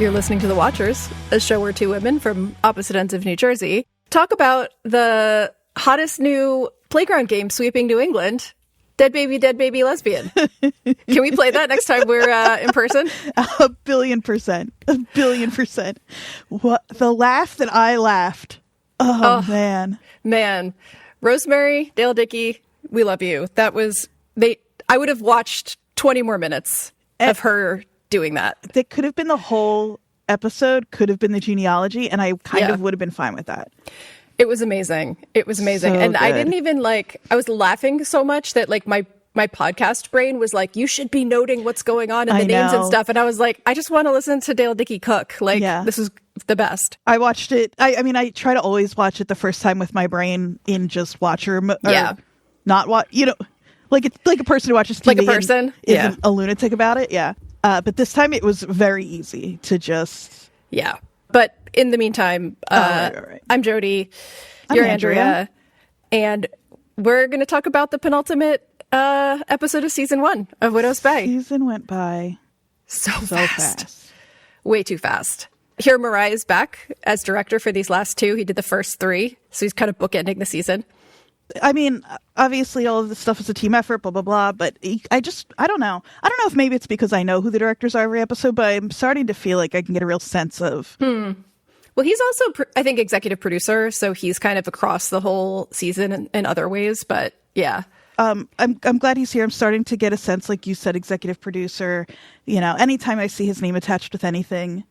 You're listening to The Watchers, a show where two women from opposite ends of New Jersey talk about the hottest new playground game sweeping New England, Dead Baby Lesbian. Can we play that next time we're in person? 1,000,000,000%. 1,000,000,000%. What the laugh that I laughed. Oh, man. Man. Rosemary, Dale Dickey, we love you. That was I would have watched 20 more minutes of her doing that. That could have been the whole episode, could have been the genealogy, and I kind of would have been fine with that. It was amazing. It was amazing. So and good. I didn't even I was laughing so much that my podcast brain was like, you should be noting what's going on in the names and stuff. And I was like, I just want to listen to Dale Dickey cook. This is the best. I watched it. I mean, I try to always watch it the first time with my brain in just watcher mode. Not watch, like a person who watches TV. Like a person. Isn't a lunatic about it. Yeah. But this time it was very easy to just. Yeah. But in the meantime, right. I'm Jodie. You're Andrea. And we're going to talk about the penultimate episode of season 1 of Widow's Bay. Season went by so fast. Way too fast. Here, Mariah is back as director for these last 2. He did the first 3. So he's kind of bookending the season. I mean, obviously all of this stuff is a team effort, blah, blah, blah. But I don't know. I don't know if maybe it's because I know who the directors are every episode, but I'm starting to feel like I can get a real sense of. Well, he's also, I think, executive producer. So he's kind of across the whole season in other ways. But yeah. I'm glad he's here. I'm starting to get a sense, like you said, executive producer. Anytime I see his name attached with anything.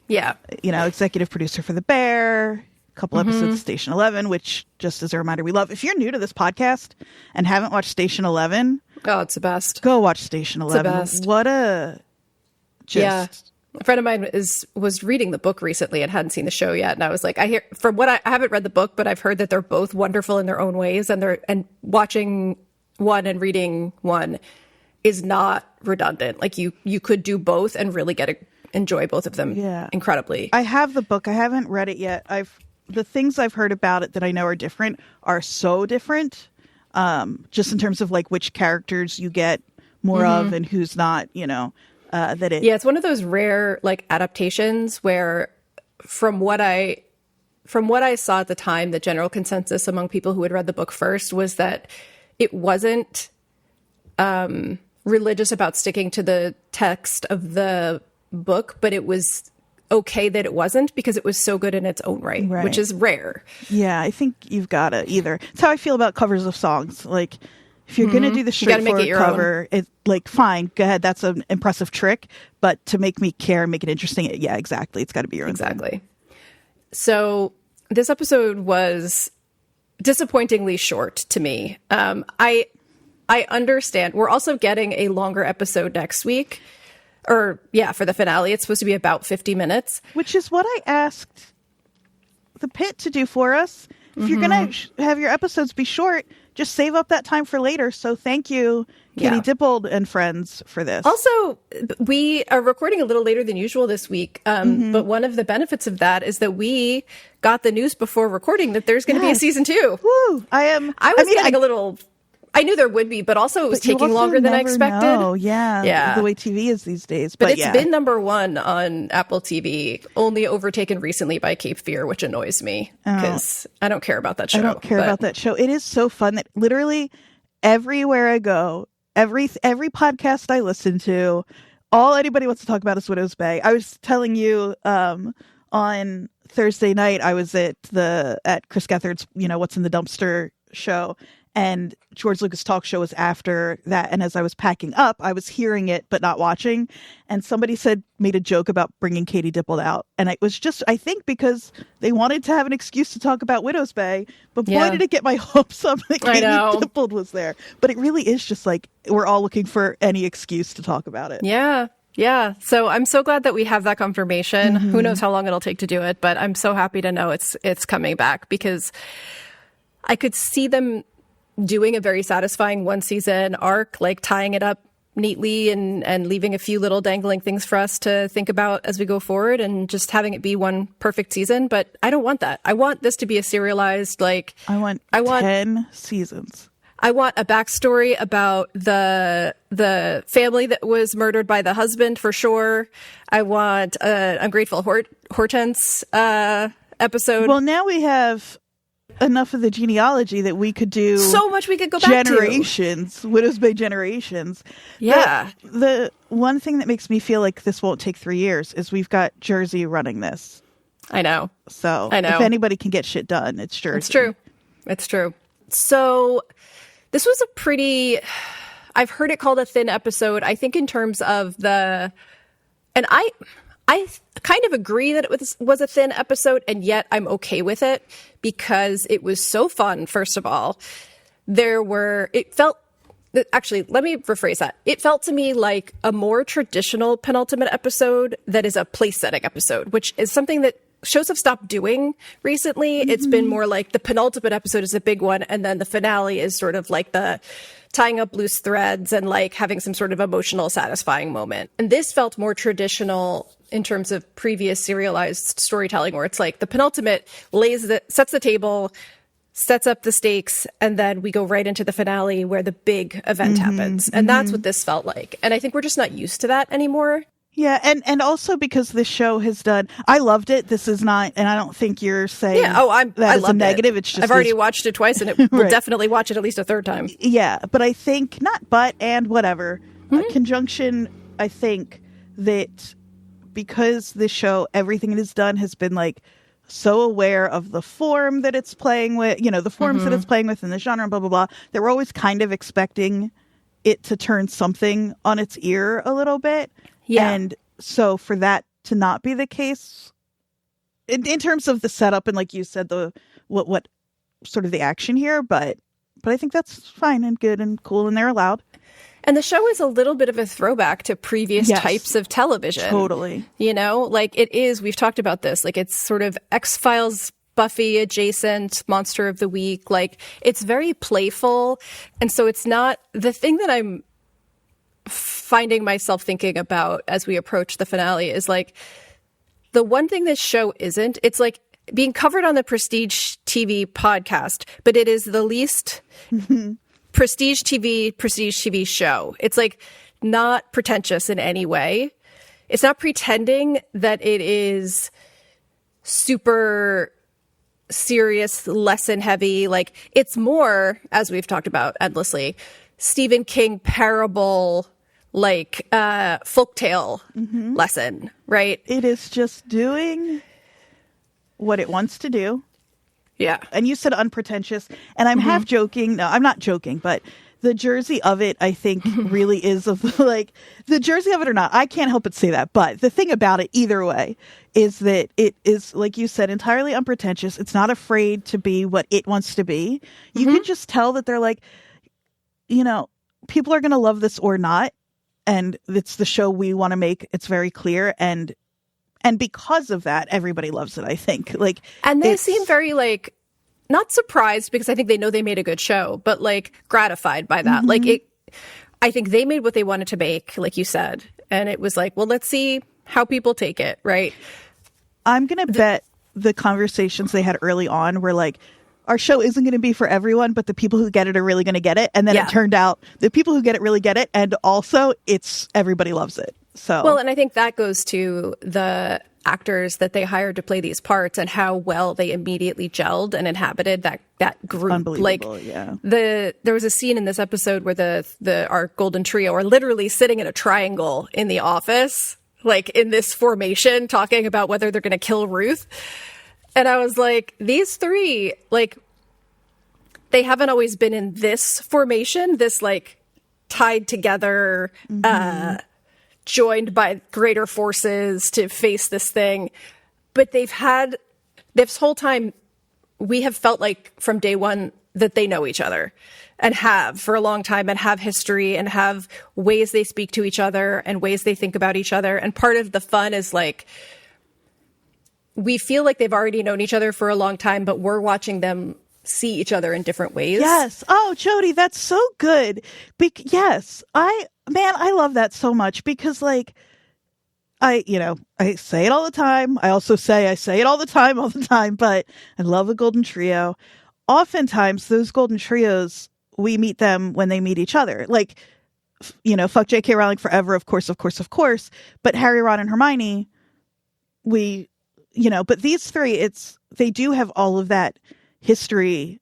Yeah. Executive producer for The Bear. Couple episodes of Station 11, which, just as a reminder, we love. If you're new to this podcast and haven't watched Station 11, it's the best. Go watch Station 11. It's the best. What a A friend of mine was reading the book recently and hadn't seen the show yet, and I was like, I haven't read the book, but I've heard that they're both wonderful in their own ways, and watching one and reading one is not redundant. Like you could do both and really enjoy both of them incredibly. I have the book. I haven't read it yet. The things I've heard about it that I know are different are so different, just in terms of like which characters you get more of and who's not, it's one of those rare adaptations where from what I saw at the time, the general consensus among people who had read the book first was that it wasn't religious about sticking to the text of the book, but it was okay that it wasn't, because it was so good in its own right. Which is rare. Yeah, I think you've got to either. It's how I feel about covers of songs. Like, if you're going to do the straightforward cover, it's fine, go ahead. That's an impressive trick. But to make me care and make it interesting, exactly. It's got to be your own thing. So this episode was disappointingly short to me. I understand. We're also getting a longer episode next week. For the finale. It's supposed to be about 50 minutes. Which is what I asked the pit to do for us. If you're going to have your episodes be short, just save up that time for later. So thank you, Katie Dippold and friends, for this. Also, we are recording a little later than usual this week. But one of the benefits of that is that we got the news before recording that there's going to be a season 2. Woo! I knew there would be, but also it was taking longer than I expected. The way TV is these days. But it's been number 1 on Apple TV, only overtaken recently by Cape Fear, which annoys me because I don't care about that show. I don't care about that show. It is so fun that literally everywhere I go, every podcast I listen to, all anybody wants to talk about is Widow's Bay. I was telling you on Thursday night, I was at Chris Gethard's, What's in the Dumpster show. And George Lucas Talk Show was after that. And as I was packing up, I was hearing it, but not watching. And somebody made a joke about bringing Katie Dippold out. And it was just, I think, because they wanted to have an excuse to talk about Widow's Bay. But boy, did it get my hopes up that Katie Dippold was there. But it really is just like, we're all looking for any excuse to talk about it. Yeah. Yeah. So I'm so glad that we have that confirmation. Who knows how long it'll take to do it. But I'm so happy to know it's coming back, because I could see them doing a very satisfying 1-season arc, like tying it up neatly and leaving a few little dangling things for us to think about as we go forward, and just having it be one perfect season. But I don't want that. I want this to be a serialized, I want 10 seasons. I want a backstory about the family that was murdered by the husband for sure. I want an Ungrateful Hortense episode. Well, now we have enough of the genealogy that we could do so much we could go back to. Widows by generations. Yeah. The one thing that makes me feel like this won't take 3 years is we've got Jersey running this. I know. So I know. If anybody can get shit done, it's Jersey. It's true. It's true. So this was a pretty, I've heard it called a thin episode. I think in terms of and I kind of agree that it was a thin episode, and yet I'm okay with it because it was so fun, first of all. Actually, let me rephrase that. It felt to me like a more traditional penultimate episode that is a place-setting episode, which is something that shows have stopped doing recently. Mm-hmm. It's been more like the penultimate episode is a big one, and then the finale is sort of like the tying up loose threads and like having some sort of emotional, satisfying moment. And this felt more traditional in terms of previous serialized storytelling, where it's like the penultimate sets the table, sets up the stakes, and then we go right into the finale where the big event happens. And that's what this felt like. And I think we're just not used to that anymore. Yeah, and also because this show has done, I loved it. This is not, and I don't think you're saying that is a negative. It's just I've already watched it twice, and we'll definitely watch it at least a third time. Yeah, but I think conjunction. I think that because this show, everything it has done has been like so aware of the form that it's playing with, the forms that it's playing with in the genre, and blah blah blah. That we're always kind of expecting it to turn something on its ear a little bit. Yeah. And so for that to not be the case in terms of the setup and like you said, what sort of the action here, but I think that's fine and good and cool, and they're allowed. And the show is a little bit of a throwback to previous types of television. Totally. Like it is, we've talked about this, like it's sort of X-Files, Buffy adjacent, Monster of the Week. Like it's very playful. And so it's not the thing that I'm finding myself thinking about as we approach the finale is like the one thing this show isn't. It's like being covered on the Prestige TV podcast, but it is the least Prestige TV show. It's like not pretentious in any way. It's not pretending that it is super serious, lesson heavy. Like it's more, as we've talked about endlessly, Stephen King parable, like folktale lesson, right? It is just doing what it wants to do. Yeah. And you said unpretentious, and I'm half joking. No, I'm not joking, but the Jersey of it, I think, really is of like the Jersey of it or not. I can't help but say that. But the thing about it, either way, is that it is, like you said, entirely unpretentious. It's not afraid to be what it wants to be. You can just tell that they're like, people are going to love this or not. And it's the show we want to make. It's very clear. And because of that, everybody loves it, I think. Like, and they seem very like, not surprised because I think they know they made a good show, but like gratified by that. Like I think they made what they wanted to make, like you said. And it was like, well, let's see how people take it. Right. I'm going to bet the conversations they had early on were like, our show isn't going to be for everyone, but the people who get it are really going to get it. And then it turned out the people who get it really get it. And also everybody loves it. So, well, and I think that goes to the actors that they hired to play these parts and how well they immediately gelled and inhabited that group. Unbelievable, like, yeah. There was a scene in this episode where our golden trio are literally sitting in a triangle in the office, like in this formation, talking about whether they're going to kill Ruth. And I was like, these three, like, they haven't always been in this formation, this like tied together, joined by greater forces to face this thing. But they've had this whole time, we have felt like from day one that they know each other and have for a long time and have history and have ways they speak to each other and ways they think about each other. And part of the fun is like, we feel like they've already known each other for a long time, but we're watching them see each other in different ways. Yes. Oh, Jodie, that's so good. Yes. I love that so much because like, I say it all the time. I also say it all the time, but I love a golden trio. Oftentimes those golden trios we meet them when they meet each other. Like, fuck J.K. Rowling forever, of course. But Harry, Ron, and Hermione, but these three, they do have all of that history.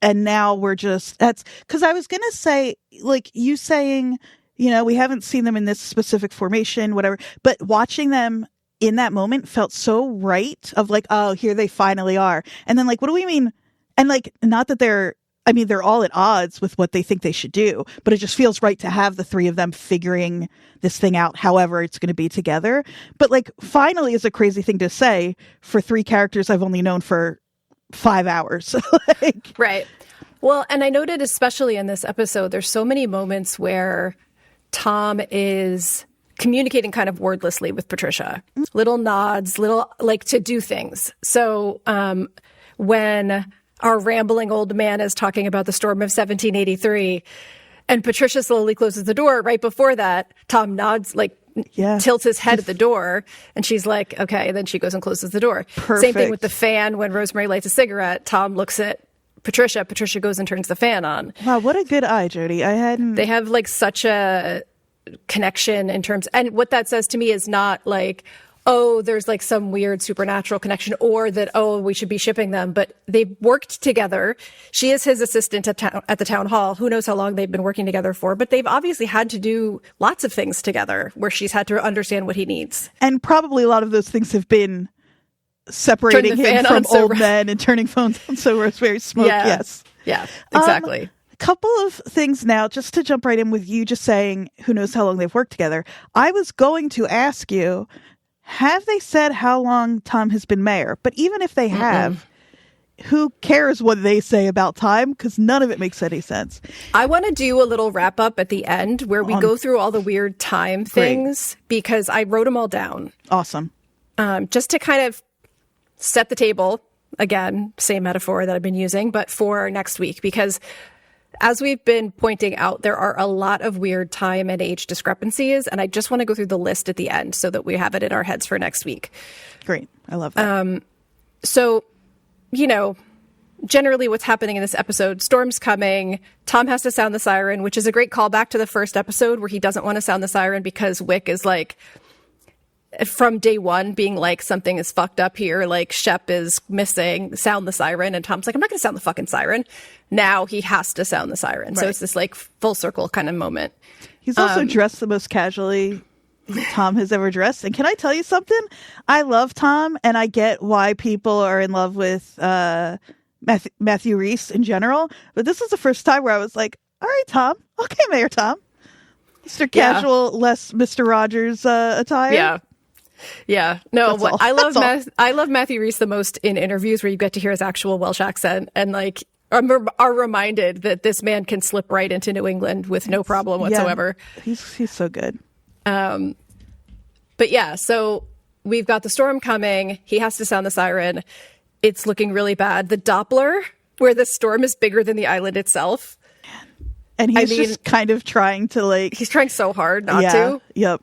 And now that's because I was going to say, like, you saying, we haven't seen them in this specific formation, whatever, but watching them in that moment felt so right of like, oh, here they finally are. And then like, what do we mean? And like, not that they're all at odds with what they think they should do, but it just feels right to have the three of them figuring this thing out, however it's going to be together. But like, finally is a crazy thing to say for three characters I've only known for 5 hours. Right. Well, and I noted, especially in this episode, there's so many moments where Tom is communicating kind of wordlessly with Patricia. Little nods, like to do things. So when our rambling old man is talking about the storm of 1783 and Patricia slowly closes the door, right before that, Tom nods, tilts his head at the door, and she's like, okay, and then she goes and closes the door. Perfect. Same thing with the fan. When Rosemary lights a cigarette, Tom looks at Patricia goes and turns the fan on. Wow, what a good eye, Jodie. They have like such a connection in terms, and what that says to me is not like, oh, there's like some weird supernatural connection, or that, oh, we should be shipping them, but they've worked together. She is his assistant at the town hall. Who knows how long they've been working together for, but they've obviously had to do lots of things together where she's had to understand what he needs. And probably a lot of those things have been separating him from old men and turning phones on so Rosemary smoke. Yes. Yeah, exactly. A couple of things now, just to jump right in with you just saying who knows how long they've worked together. I was going to ask you, have they said how long Tom has been mayor? But even if they have, who cares what they say about time? Because none of it makes any sense. I want to do a little wrap up at the end where we go through all the weird time things, because I wrote them all down. Awesome. Just to kind of set the table, again, same metaphor that I've been using, but for next week, because as we've been pointing out, there are a lot of weird time and age discrepancies, and I just want to go through the list at the end so that we have it in our heads for next week. Great. I love that. So, generally what's happening in this episode, storm's coming, Tom has to sound the siren, which is a great callback to the first episode where he doesn't want to sound the siren because Wick is like, from day one, being like, something is fucked up here, like Shep is missing, sound the siren, and Tom's like, I'm not going to sound the fucking siren. Now he has to sound the siren. Right. So it's this like full circle kind of moment. He's also dressed the most casually Tom has ever dressed. And can I tell you something? I love Tom, and I get why people are in love with Matthew Rhys in general. But this is the first time where I was like, all right, Tom. Okay, Mayor Tom. Mr. Casual, less Mr. Rogers attire. Yeah. Yeah. No, I love Matthew Rhys the most in interviews where you get to hear his actual Welsh accent and like are reminded that this man can slip right into New England with no problem whatsoever. Yeah, he's so good. But yeah, so we've got the storm coming. He has to sound the siren. It's looking really bad. The Doppler, where the storm is bigger than the island itself. And he's just kind of trying to like... He's trying so hard not to. Yep.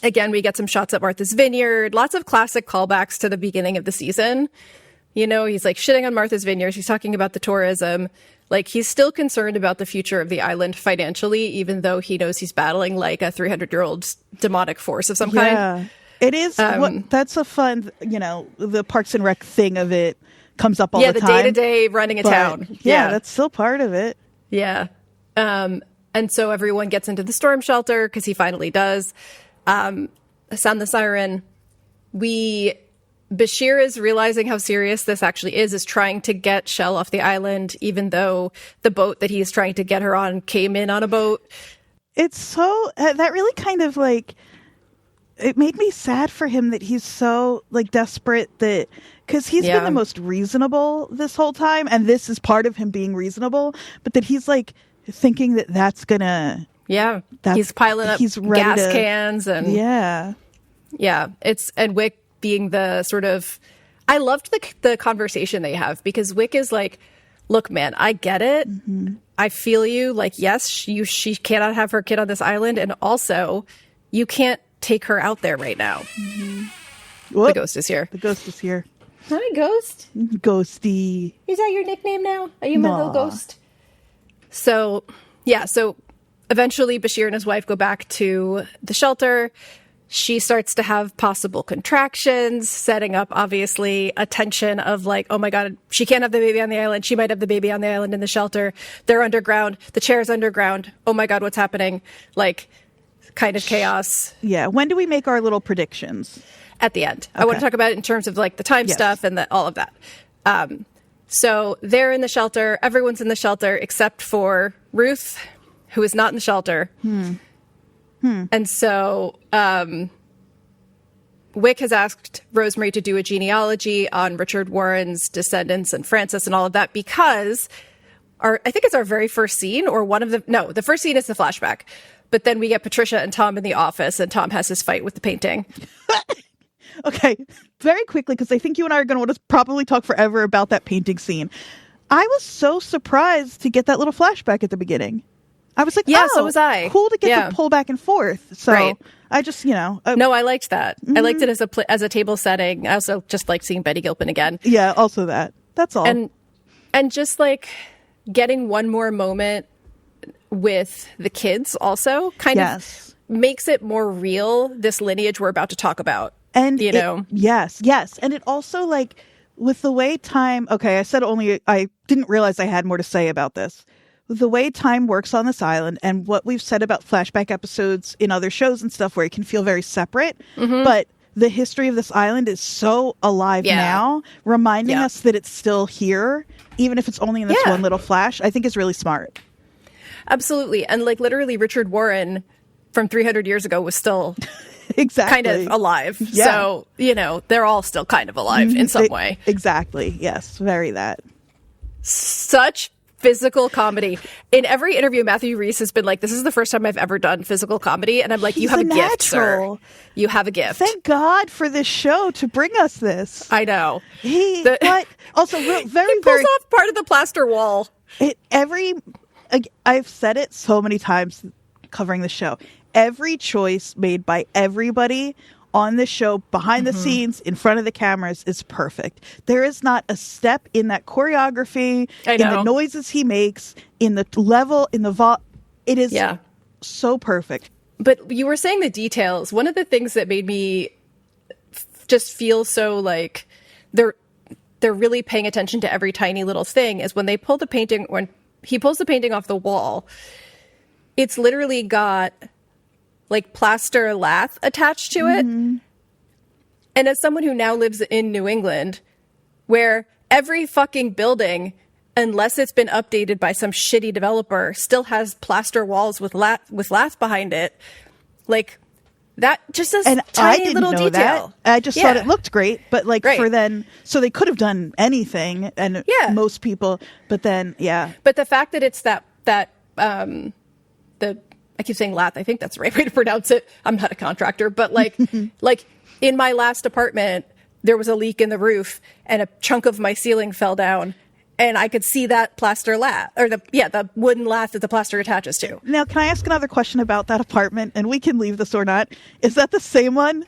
Again, we get some shots at Martha's Vineyard. Lots of classic callbacks to the beginning of the season. He's like shitting on Martha's Vineyard. He's talking about the tourism. Like, he's still concerned about the future of the island financially, even though he knows he's battling like a 300-year-old demonic force of some kind. It is. That's a fun, the Parks and Rec thing of it comes up all the time. Yeah, the day-to-day running a town. Yeah, that's still part of it. Yeah. And so everyone gets into the storm shelter because he finally does. Sound the siren. Bashir is realizing how serious this actually is trying to get Shell off the island, even though the boat that he's trying to get her on came in on a boat. It's so, that really kind of like, it made me sad for him that he's so like desperate that, because he's been the most reasonable this whole time, and this is part of him being reasonable, but that he's like thinking that that's gonna... Yeah, he's piling up gas cans and... Yeah. Yeah, and Wick being the sort of... I loved the conversation they have, because Wick is like, look, man, I get it. Mm-hmm. I feel you. Like, yes, she cannot have her kid on this island, and also, you can't take her out there right now. Mm-hmm. The ghost is here. The ghost is here. Hi, Ghost. Ghosty. Is that your nickname now? Are you my little ghost? So eventually Bashir and his wife go back to the shelter. She starts to have possible contractions, setting up, obviously, a tension of like, oh my God, she can't have the baby on the island. She might have the baby on the island in the shelter. They're underground. The chair's underground. Oh my God, what's happening? Like, kind of chaos. Yeah. When do we make our little predictions? At the end. Okay. I want to talk about it in terms of like the time stuff and all of that. So they're in the shelter. Everyone's in the shelter except for Ruth, who is not in the shelter. And so Wick has asked Rosemary to do a genealogy on Richard Warren's descendants and Francis and all of that because I think it's our very first scene or one of the first scene is the flashback. But then we get Patricia and Tom in the office and Tom has his fight with the painting. Okay, very quickly, because I think you and I are going to want to probably talk forever about that painting scene. I was so surprised to get that little flashback at the beginning. I was like, yeah, so was I. Cool to get the pull back and forth. So right. I just, no, I liked that. I liked it as a table setting. I also just liked seeing Betty Gilpin again. Yeah, also that. That's all. And just like getting one more moment with the kids also kind of makes it more real, this lineage we're about to talk about. And yes. And it also like with the way time, I didn't realize I had more to say about this. The way time works on this island and what we've said about flashback episodes in other shows and stuff where it can feel very separate, but the history of this island is so alive now, reminding us that it's still here, even if it's only in this one little flash, I think is really smart. Absolutely. And like literally Richard Warren from 300 years ago was still kind of alive. Yeah. So, they're all still kind of alive in some way. Exactly. Yes. Very that. Such physical comedy. In every interview, Matthew Rhys has been like, this is the first time I've ever done physical comedy. And I'm like, you have a gift, sir. You have a gift. Thank God for this show to bring us this. I know. Also, he pulls off part of the plaster wall. I've said it so many times covering the show. Every choice made by everybody on the show, behind the scenes, in front of the cameras, is perfect. There is not a step in that choreography, in the noises he makes, in the level, in the it is so perfect. But you were saying the details. One of the things that made me just feel so like they're really paying attention to every tiny little thing is when he pulls the painting off the wall, it's literally got like plaster lath attached to it. And as someone who now lives in New England, where every fucking building, unless it's been updated by some shitty developer, still has plaster walls with lath behind it, like that just a tiny little detail. I just thought it looked great, but so they could have done anything, and most people, but then But the fact that it's I keep saying lath. I think that's the right way to pronounce it. I'm not a contractor, but like in my last apartment, there was a leak in the roof and a chunk of my ceiling fell down and I could see that plaster lath or the wooden lath that the plaster attaches to. Now, can I ask another question about that apartment? And we can leave this or not. Is that the same one?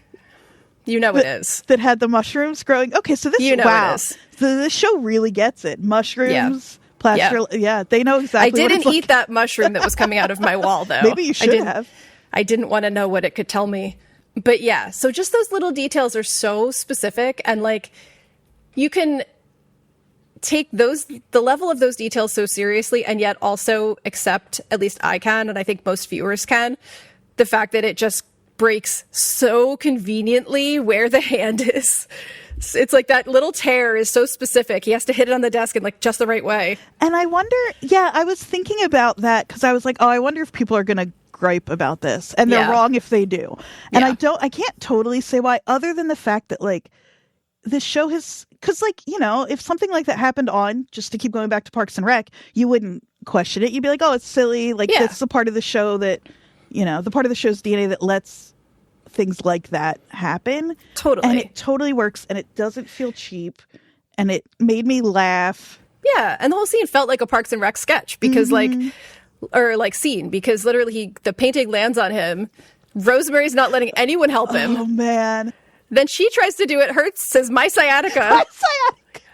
It is. That had the mushrooms growing. Okay. So this, it is. So this show really gets it. Mushrooms. Plaster, they know exactly. I didn't eat that mushroom that was coming out of my wall, though. Maybe you should have. I didn't want to know what it could tell me. But so just those little details are so specific, and like you can take the level of those details so seriously, and yet also accept, at least I can, and I think most viewers can, the fact that it just breaks so conveniently where the hand is. It's like that little tear is so specific. He has to hit it on the desk in like just the right way. And I wonder, I was thinking about that because I was like, I wonder if people are going to gripe about this. And they're wrong if they do. And I can't totally say why, other than the fact that like this show has, because like, if something like that happened on, just to keep going back to Parks and Rec, you wouldn't question it. You'd be like, oh, it's silly. Like it's the part of the show that, the part of the show's DNA that lets things like that happen. Totally. And it totally works, and it doesn't feel cheap, and it made me laugh. Yeah, and the whole scene felt like a Parks and Rec sketch because scene, because literally the painting lands on him. Rosemary's not letting anyone help him. Oh man. Then she tries to do it, hurts, says my sciatica. My sciatica.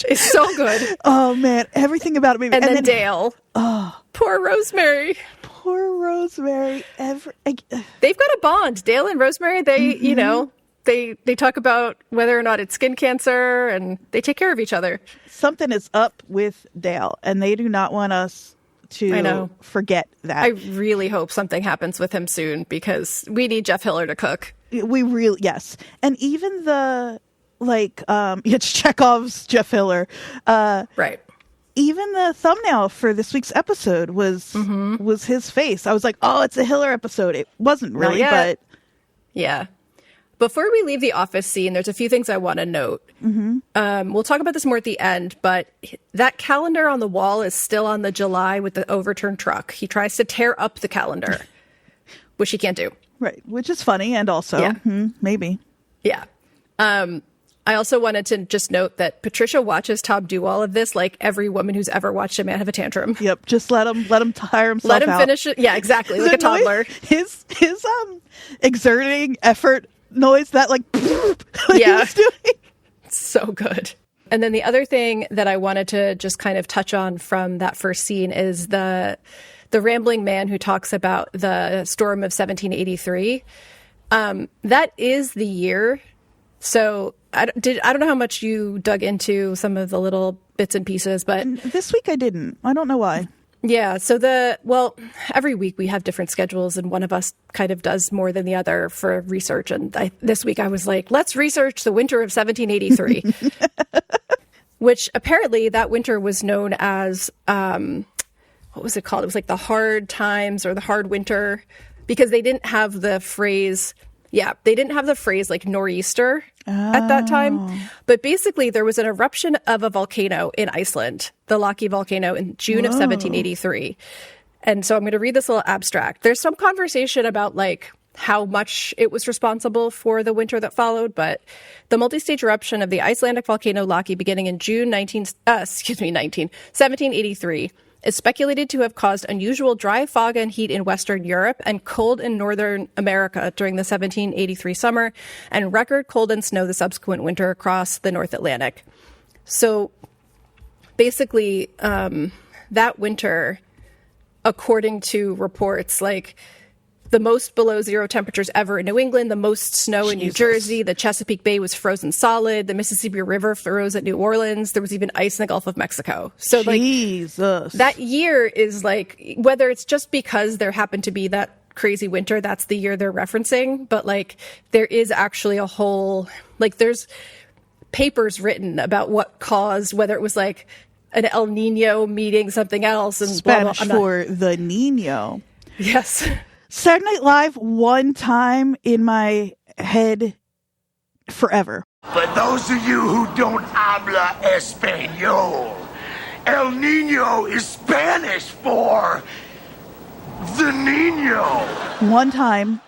It's so good. Oh man, everything about it. And then Dale. Oh, poor Rosemary. Poor Rosemary. They've got a bond. Dale and Rosemary, they, you know, they talk about whether or not it's skin cancer, and they take care of each other. Something is up with Dale, and they do not want us to forget that. I really hope something happens with him soon, because we need Jeff Hiller to cook. We really, yes. And even the, it's Chekhov's Jeff Hiller. Right. Even the thumbnail for this week's episode was his face. I was like, oh, it's a Hiller episode. It wasn't really, but... Yeah. Before we leave the office scene, there's a few things I want to note. We'll talk about this more at the end, but that calendar on the wall is still on the July with the overturned truck. He tries to tear up the calendar, which he can't do. Right, which is funny, and also, maybe. Yeah. I also wanted to just note that Patricia watches Tom do all of this like every woman who's ever watched a man have a tantrum. Yep, just let him tire himself out. Let him finish it. Yeah, exactly, like a toddler. His exerting effort noise, that he was doing. So good. And then the other thing that I wanted to just kind of touch on from that first scene is the rambling man who talks about the storm of 1783. That is the year. So I don't know how much you dug into some of the little bits and pieces, but this week I didn't. I don't know why. Yeah. So every week we have different schedules, and one of us kind of does more than the other for research. And this week I was like, let's research the winter of 1783, which apparently that winter was known as, what was it called? It was like the hard times or the hard winter, because they didn't have the phrase. Yeah, they didn't have the phrase like nor'easter at that time. But basically, there was an eruption of a volcano in Iceland, the Laki volcano, in June of 1783. And so I'm going to read this little abstract. There's some conversation about how much it was responsible for the winter that followed, but the multi-stage eruption of the Icelandic volcano Laki beginning in June 1783 is speculated to have caused unusual dry fog and heat in Western Europe and cold in Northern America during the 1783 summer, and record cold and snow the subsequent winter across the North Atlantic. So basically, that winter, according to reports, the most below zero temperatures ever in New England, the most snow in New Jersey, the Chesapeake Bay was frozen solid, the Mississippi River froze at New Orleans, there was even ice in the Gulf of Mexico. So that year is whether it's just because there happened to be that crazy winter, that's the year they're referencing, but there is actually a whole, there's papers written about what caused, whether it was an El Nino meeting something else, and Spanish for the Nino. Yes. Saturday Night Live, one time in my head forever. For those of you who don't habla español, El Nino is Spanish for the Nino. One time,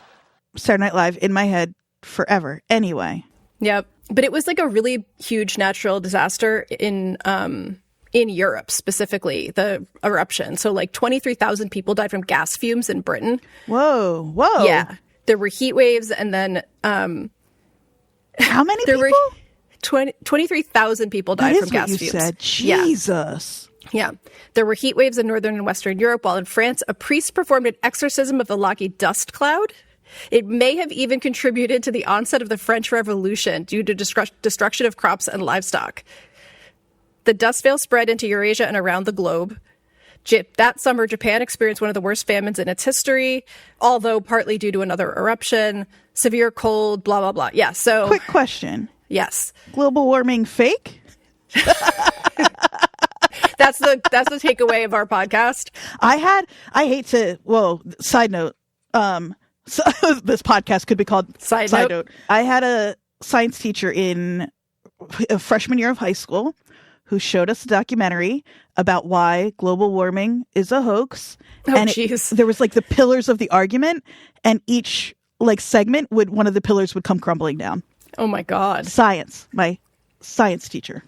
Saturday Night Live in my head forever. Anyway. Yep. But it was a really huge natural disaster in Europe, specifically, the eruption. So 23,000 people died from gas fumes in Britain. Whoa. Yeah. There were heat waves, and then... how many people? 23,000 people died from gas fumes. Said. Jesus. Yeah. There were heat waves in Northern and Western Europe, while in France, a priest performed an exorcism of the Laki dust cloud. It may have even contributed to the onset of the French Revolution due to destruction of crops and livestock. The dust veil spread into Eurasia and around the globe. That summer, Japan experienced one of the worst famines in its history, although partly due to another eruption, severe cold, blah, blah, blah. Yeah, so... Quick question. Yes. Global warming fake? That's the takeaway of our podcast. Side note. So this podcast could be called Side note. I had a science teacher in a freshman year of high school who showed us a documentary about why global warming is a hoax. Oh, jeez. There was the pillars of the argument, and each segment one of the pillars would come crumbling down. Oh my God. Science. My science teacher.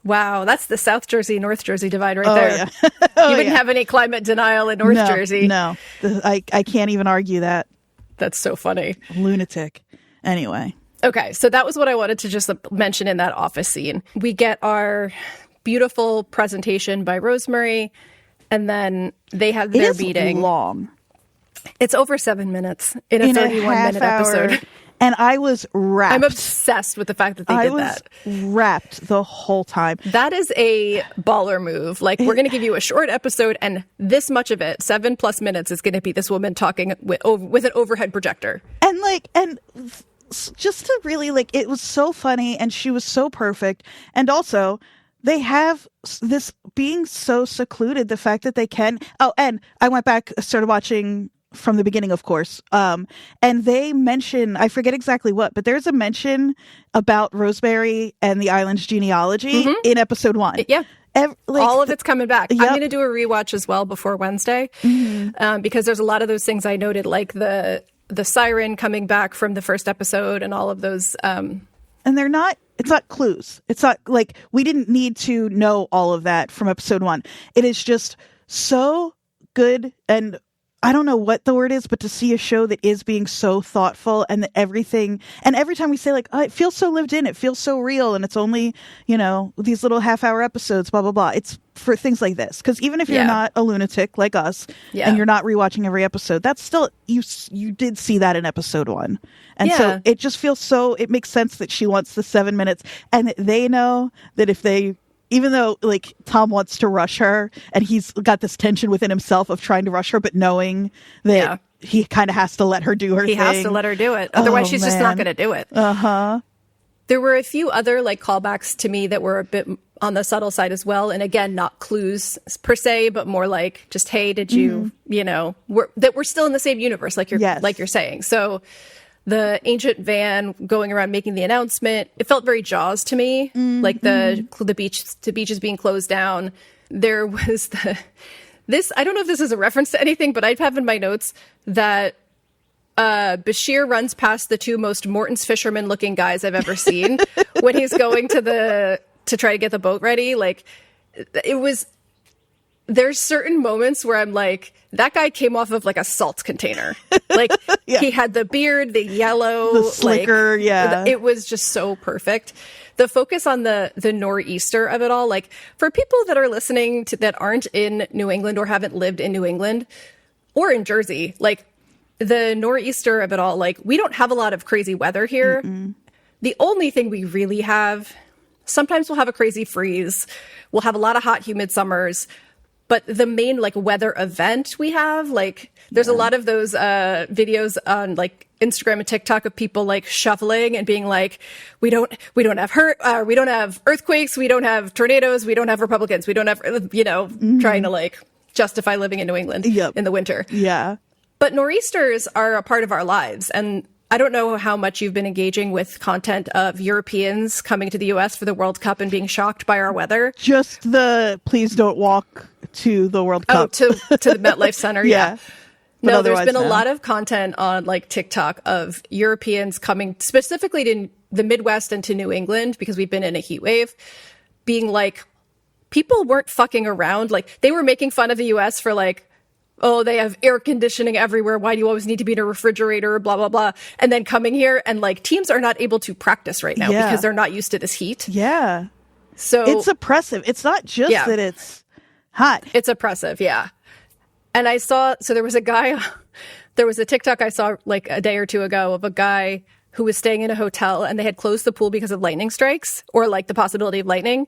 Wow, that's the South Jersey, North Jersey divide right there. Yeah. You wouldn't have any climate denial in North Jersey. No, I can't even argue that. That's so funny. Lunatic. Anyway. Okay, so that was what I wanted to just mention in that office scene. We get our beautiful presentation by Rosemary, and then they have their meeting. Long. It's over 7 minutes in a 31-minute episode. And I was wrapped. I'm obsessed with the fact that they did that. I was wrapped the whole time. That is a baller move. Like, we're going to give you a short episode, and this much of it, 7+ minutes, is going to be this woman talking with an overhead projector. And just to really, like, it was so funny, and she was so perfect. And also, they have this being so secluded, the fact that they can. Oh, and I went back, started watching from the beginning, of course. And they mention, I forget exactly what, but there's a mention about Rosemary and the island's genealogy in episode 1. Yeah. All of it's coming back. Yep. I'm going to do a rewatch as well before Wednesday, because there's a lot of those things I noted, like the siren coming back from the first episode and all of those. And it's not clues. It's not like we didn't need to know all of that from episode 1. It is just so good, and I don't know what the word is, but to see a show that is being so thoughtful, and that everything, and every time we say, like, oh, it feels so lived in, it feels so real, and it's only, these little half-hour episodes, blah, blah, blah. It's for things like this. Because even if you're not a lunatic like us, and you're not rewatching every episode, that's still, you did see that in episode 1. And so it just feels it makes sense that she wants the 7 minutes, and they know that if they, even though, like, Tom wants to rush her, and he's got this tension within himself of trying to rush her, but knowing that he kind of has to let her do her thing. He has to let her do it. Otherwise, she's just not going to do it. Uh-huh. There were a few other, like, callbacks to me that were a bit on the subtle side as well. And again, not clues per se, but more like just, hey, did you, that we're still in the same universe, like you're saying. So the ancient van going around making the announcement, it felt very Jaws to me, like the beaches being closed down. There was this, I don't know if this is a reference to anything, but I have in my notes that Bashir runs past the two most Morton's fisherman looking guys I've ever seen when he's going to try to get the boat ready. Like, there's certain moments where I'm like, that guy came off of like a salt container. Like, he had the beard, the yellow, the slicker, it was just so perfect. The focus on the nor'easter of it all, like, for people that are listening that aren't in New England or haven't lived in New England or in Jersey, like, the nor'easter of it all, like, we don't have a lot of crazy weather here. The only thing we really have, sometimes we'll have a crazy freeze. We'll have a lot of hot, humid summers. But the main, like, weather event we have, like, there's a lot of those videos on, like, Instagram and TikTok of people, like, shoveling and being like, we don't have we don't have earthquakes, we don't have tornadoes, we don't have Republicans, we don't have, trying to, like, justify living in New England in the winter. Yeah. But nor'easters are a part of our lives. And I don't know how much you've been engaging with content of Europeans coming to the U.S. for the World Cup and being shocked by our weather. Just please don't walk to the World Cup. Oh, to the MetLife Center, yeah. No, there's been a lot of content on, like, TikTok of Europeans coming specifically to the Midwest and to New England, because we've been in a heat wave, being like, people weren't fucking around. Like, they were making fun of the U.S. for, like, oh, they have air conditioning everywhere. Why do you always need to be in a refrigerator? Blah, blah, blah. And then coming here, and, like, teams are not able to practice right now because they're not used to this heat. Yeah. So it's oppressive. It's not just that it's hot. It's oppressive, yeah. And I saw, so there was a TikTok I saw like a day or two ago of a guy who was staying in a hotel, and they had closed the pool because of lightning strikes, or like the possibility of lightning.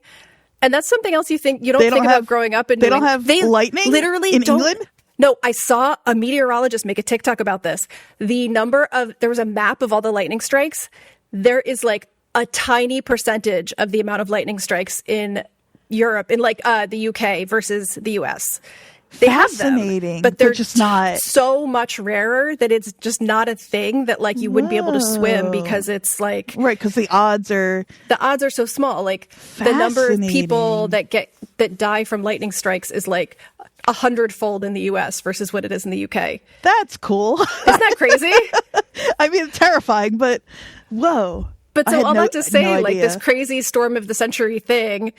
And that's something else you don't think about growing up in New England. They don't have lightning literally in England? No, I saw a meteorologist make a TikTok about this. There was a map of all the lightning strikes. There is like a tiny percentage of the amount of lightning strikes in Europe, in like the UK versus the US. They Fascinating, have them, but they're just not so much rarer that it's just not a thing that like you wouldn't be able to swim, because it's like because the odds are so small. Like the number of people that die from lightning strikes is like 100-fold in the US versus what it is in the UK. That's cool. Isn't that crazy? I mean, it's terrifying, but whoa. But so all that to say, like, this crazy storm of the century thing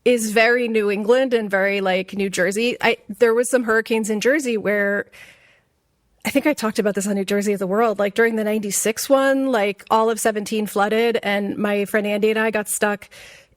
is very New England and very like New Jersey. There was some hurricanes in Jersey where I think I talked about this on New Jersey of the World, like during the 96 one, like all of 17 flooded, and my friend Andy and I got stuck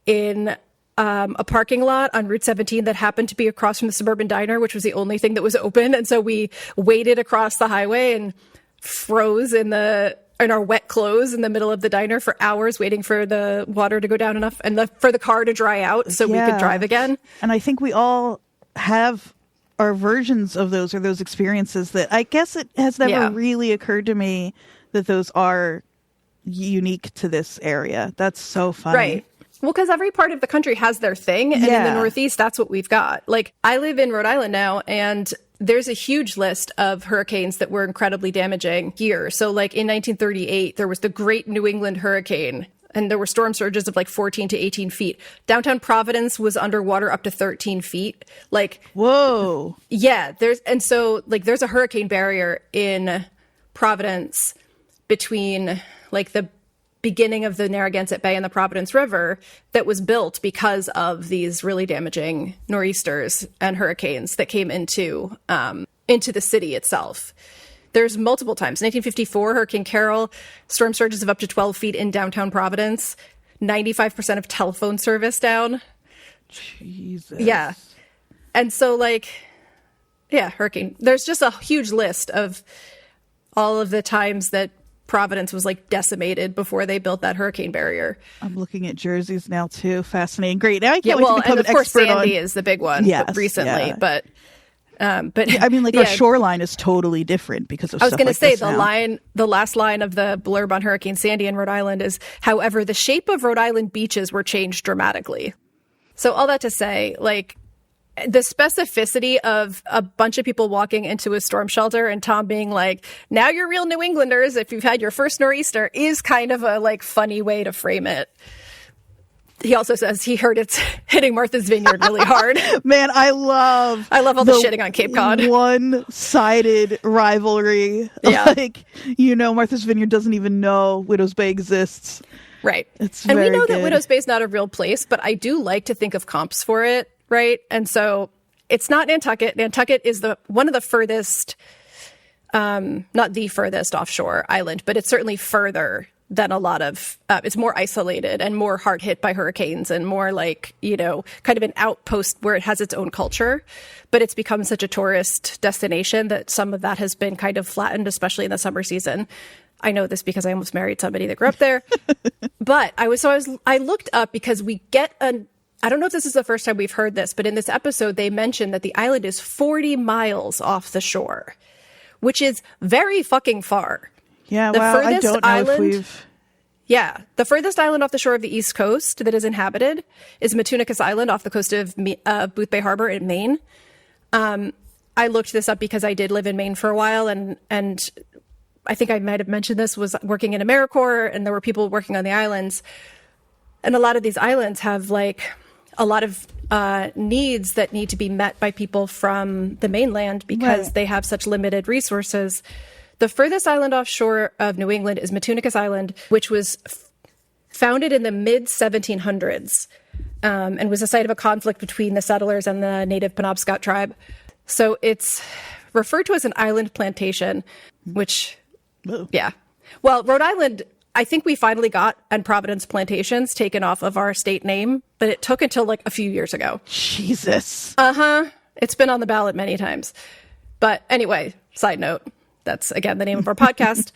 in a parking lot on Route 17 that happened to be across from the Suburban Diner, which was the only thing that was open. And so we waded across the highway and froze in our wet clothes in the middle of the diner for hours, waiting for the water to go down enough and for the car to dry out so we could drive again. And I think we all have our versions of those or those experiences that I guess it has never really occurred to me that those are unique to this area. That's so funny. Right. Well, because every part of the country has their thing. And in the Northeast, that's what we've got. Like, I live in Rhode Island now, and there's a huge list of hurricanes that were incredibly damaging here. So, like, in 1938, there was the Great New England Hurricane, and there were storm surges of like 14 to 18 feet. Downtown Providence was underwater up to 13 feet. Like, whoa. Yeah. There's a hurricane barrier in Providence between like the beginning of the Narragansett Bay and the Providence River that was built because of these really damaging nor'easters and hurricanes that came into the city itself. There's multiple times. 1954, Hurricane Carol, storm surges of up to 12 feet in downtown Providence, 95% of telephone service down. Jesus. Yeah. And so, like, yeah, hurricane. There's just a huge list of all of the times that Providence was, like, decimated before they built that hurricane barrier. I'm looking at jerseys now, too. Fascinating. Great. Now I can't wait to become and of an course, expert Sandy is the big one recently, yeah. But I mean, like, our shoreline is totally different because of I was going to say the last line of the blurb on Hurricane Sandy in Rhode Island is, however, the shape of Rhode Island beaches were changed dramatically. So all that to say, like, the specificity of a bunch of people walking into a storm shelter and Tom being like, now you're real New Englanders if you've had your first nor'easter, is kind of a, like, funny way to frame it. He also says he heard it's hitting Martha's Vineyard really hard. Man, I love all the shitting on Cape Cod. One-sided rivalry. Yeah. Like, Martha's Vineyard doesn't even know Widows Bay exists. Right. It's and very we know good. that Widows Bay is not a real place, but I do like to think of comps for it, right? And so it's not Nantucket. Nantucket is one of the furthest, not the furthest offshore island, but it's certainly further than a lot of, it's more isolated and more hard hit by hurricanes and more like, kind of an outpost where it has its own culture. But it's become such a tourist destination that some of that has been kind of flattened, especially in the summer season. I know this because I almost married somebody that grew up there. But I looked up because we get I don't know if this is the first time we've heard this, but in this episode, they mentioned that the island is 40 miles off the shore, which is very fucking far. Yeah, I don't know if we've... Yeah, the furthest island off the shore of the East Coast that is inhabited is Matunicus Island off the coast of Booth Bay Harbor in Maine. I looked this up because I did live in Maine for a while, and I think I might have mentioned this, was working in AmeriCorps, and there were people working on the islands. And a lot of these islands have, like, a lot of needs that need to be met by people from the mainland because they have such limited resources. The furthest island offshore of New England is Matunicus Island, which was founded in the mid-1700s and was a site of a conflict between the settlers and the native Penobscot tribe. So it's referred to as an island plantation, which, yeah. Well, Rhode Island, I think we finally got, and Providence plantations taken off of our state name, but it took until like a few years ago. Jesus. It's been on the ballot many times. But anyway, side note. That's, again, the name of our podcast.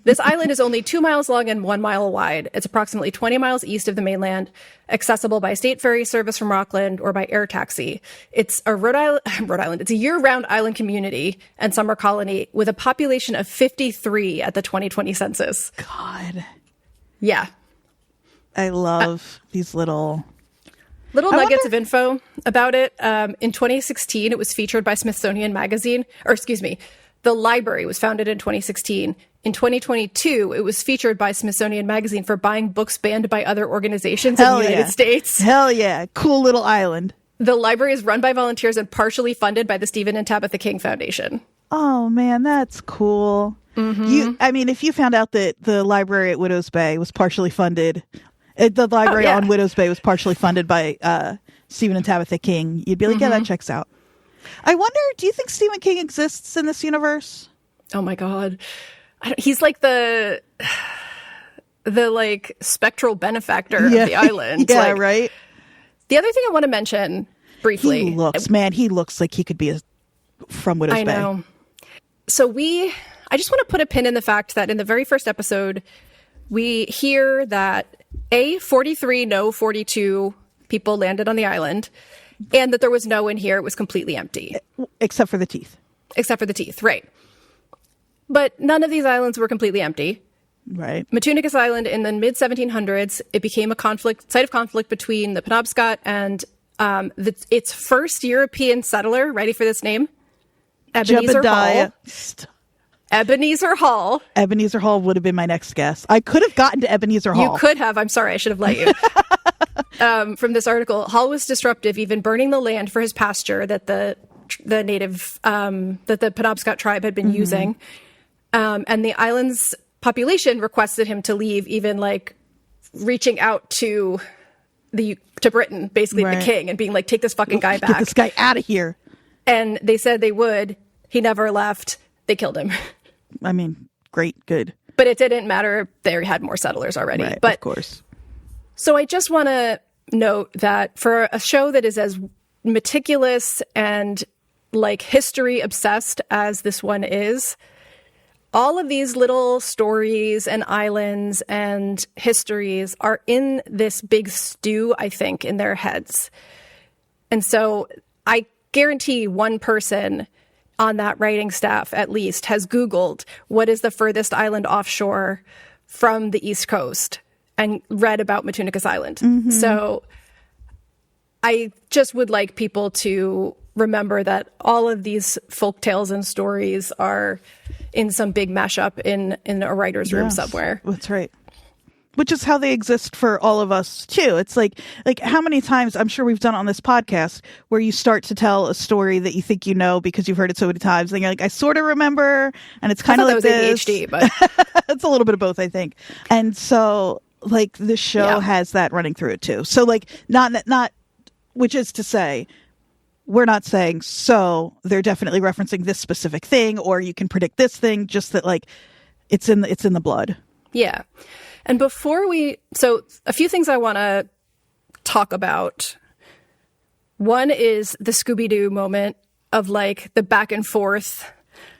This island is only 2 miles long and 1 mile wide. It's approximately 20 miles east of the mainland, accessible by state ferry service from Rockland or by air taxi. It's a Rhode Island. It's a year-round island community and summer colony with a population of 53 at the 2020 census. God. Yeah. I love these little nuggets of info about it. In 2016, it was featured by Smithsonian Magazine, the library was founded in 2016. In 2022, it was featured by Smithsonian Magazine for buying books banned by other organizations in the United States. Hell yeah. Cool little island. The library is run by volunteers and partially funded by the Stephen and Tabitha King Foundation. Oh, man, that's cool. Mm-hmm. If you found out that the library at Widows Bay was partially funded, the library on Widows Bay was partially funded by Stephen and Tabitha King, you'd be like, yeah, that checks out. I wonder, do you think Stephen King exists in this universe? Oh my God. He's like the like spectral benefactor of the island. Yeah, like, right. The other thing I want to mention briefly. He looks like he could be from Widow's Bay. I know. So I just want to put a pin in the fact that in the very first episode, we hear that 43, no, 42 people landed on the island, and that there was no one here. It was completely empty. Except for the teeth. Except for the teeth, right. But none of these islands were completely empty. Right. Matunicus Island in the mid-1700s, it became a site of conflict between the Penobscot and its first European settler. Ready for this name? Ebenezer Hall. Ebenezer Hall. Ebenezer Hall would have been my next guess. I could have gotten to Ebenezer Hall. You could have. I'm sorry. I should have let you. From this article, Hall was disruptive, even burning the land for his pasture that the native, that the Penobscot tribe had been using. And the island's population requested him to leave, even like reaching out to Britain, basically the king, and being like, take this fucking guy back. Get this guy out of here. And they said they would. He never left. They killed him. I mean, great, good. But it didn't matter. They had more settlers already. Right, but, of course. So I just want to note that for a show that is as meticulous and like history obsessed as this one is, all of these little stories and islands and histories are in this big stew, I think, in their heads. And so I guarantee one person on that writing staff, at least, has Googled what is the furthest island offshore from the East Coast and read about Matunicus Island. So I just would like people to remember that all of these folk tales and stories are in some big mashup in a writer's room somewhere. That's right. Which is how they exist for all of us too. It's like how many times, I'm sure we've done on this podcast, where you start to tell a story that you think you know because you've heard it so many times, and you're like, I sort of remember, and it's kind of like this. ADHD, but it's a little bit of both, I think. And so like the show has that running through it too. So like not which is to say, we're not saying so they're definitely referencing this specific thing, or you can predict this thing, just that like it's in the blood. Yeah. And so a few things I want to talk about. One is the Scooby-Doo moment of like the back and forth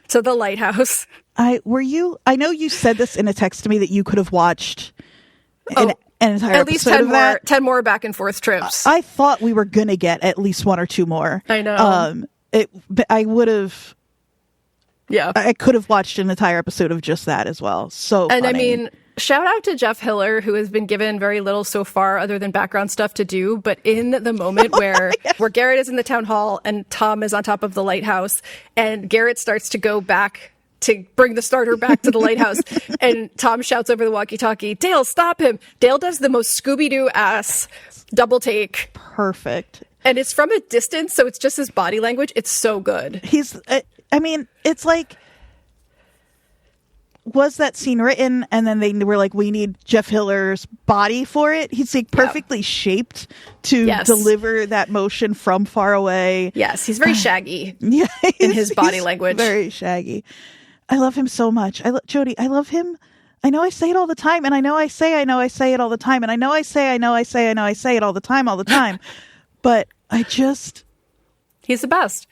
to the lighthouse. I know you said this in a text to me that you could have watced an entire at least episode 10 more back and forth trips. I thought we were going to get at least one or two more. I know. But I would have. Yeah. I could have watched an entire episode of just that as well. So And funny. I mean, shout out to Jeff Hiller, who has been given very little so far other than background stuff to do. But in the moment where Garrett is in the town hall and Tom is on top of the lighthouse, and Garrett starts to go back to bring the starter back to the lighthouse, and Tom shouts over the walkie-talkie, Dale, stop him. Dale does the most Scooby-Doo ass double take. Perfect. And it's from a distance, so it's just his body language. It's so good. I mean, it's like, was that scene written and then they were like, we need Jeff Hiller's body for it? He's like perfectly shaped to deliver that motion from far away. Yes, he's very shaggy in his body language. Very shaggy. I love him so much. Jodie, I love him. I know I say it all the time, and I know I say it all the time, and I know I say it all the time. But he's the best.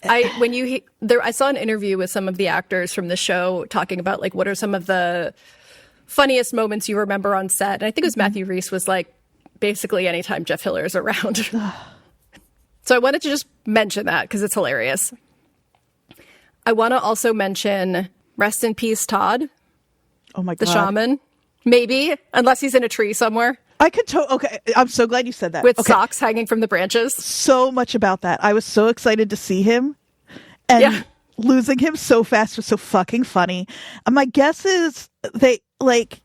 I saw an interview with some of the actors from the show talking about like what are some of the funniest moments you remember on set. And I think it was Matthew Rhys was like basically anytime Jeff Hiller is around. So I wanted to just mention that because it's hilarious. I want to also mention rest in peace, Todd. Oh my God. The shaman. Maybe, unless he's in a tree somewhere. I could okay, I'm so glad you said that. With socks hanging from the branches. So much about that. I was so excited to see him. And losing him so fast was so fucking funny. My guess is they, like,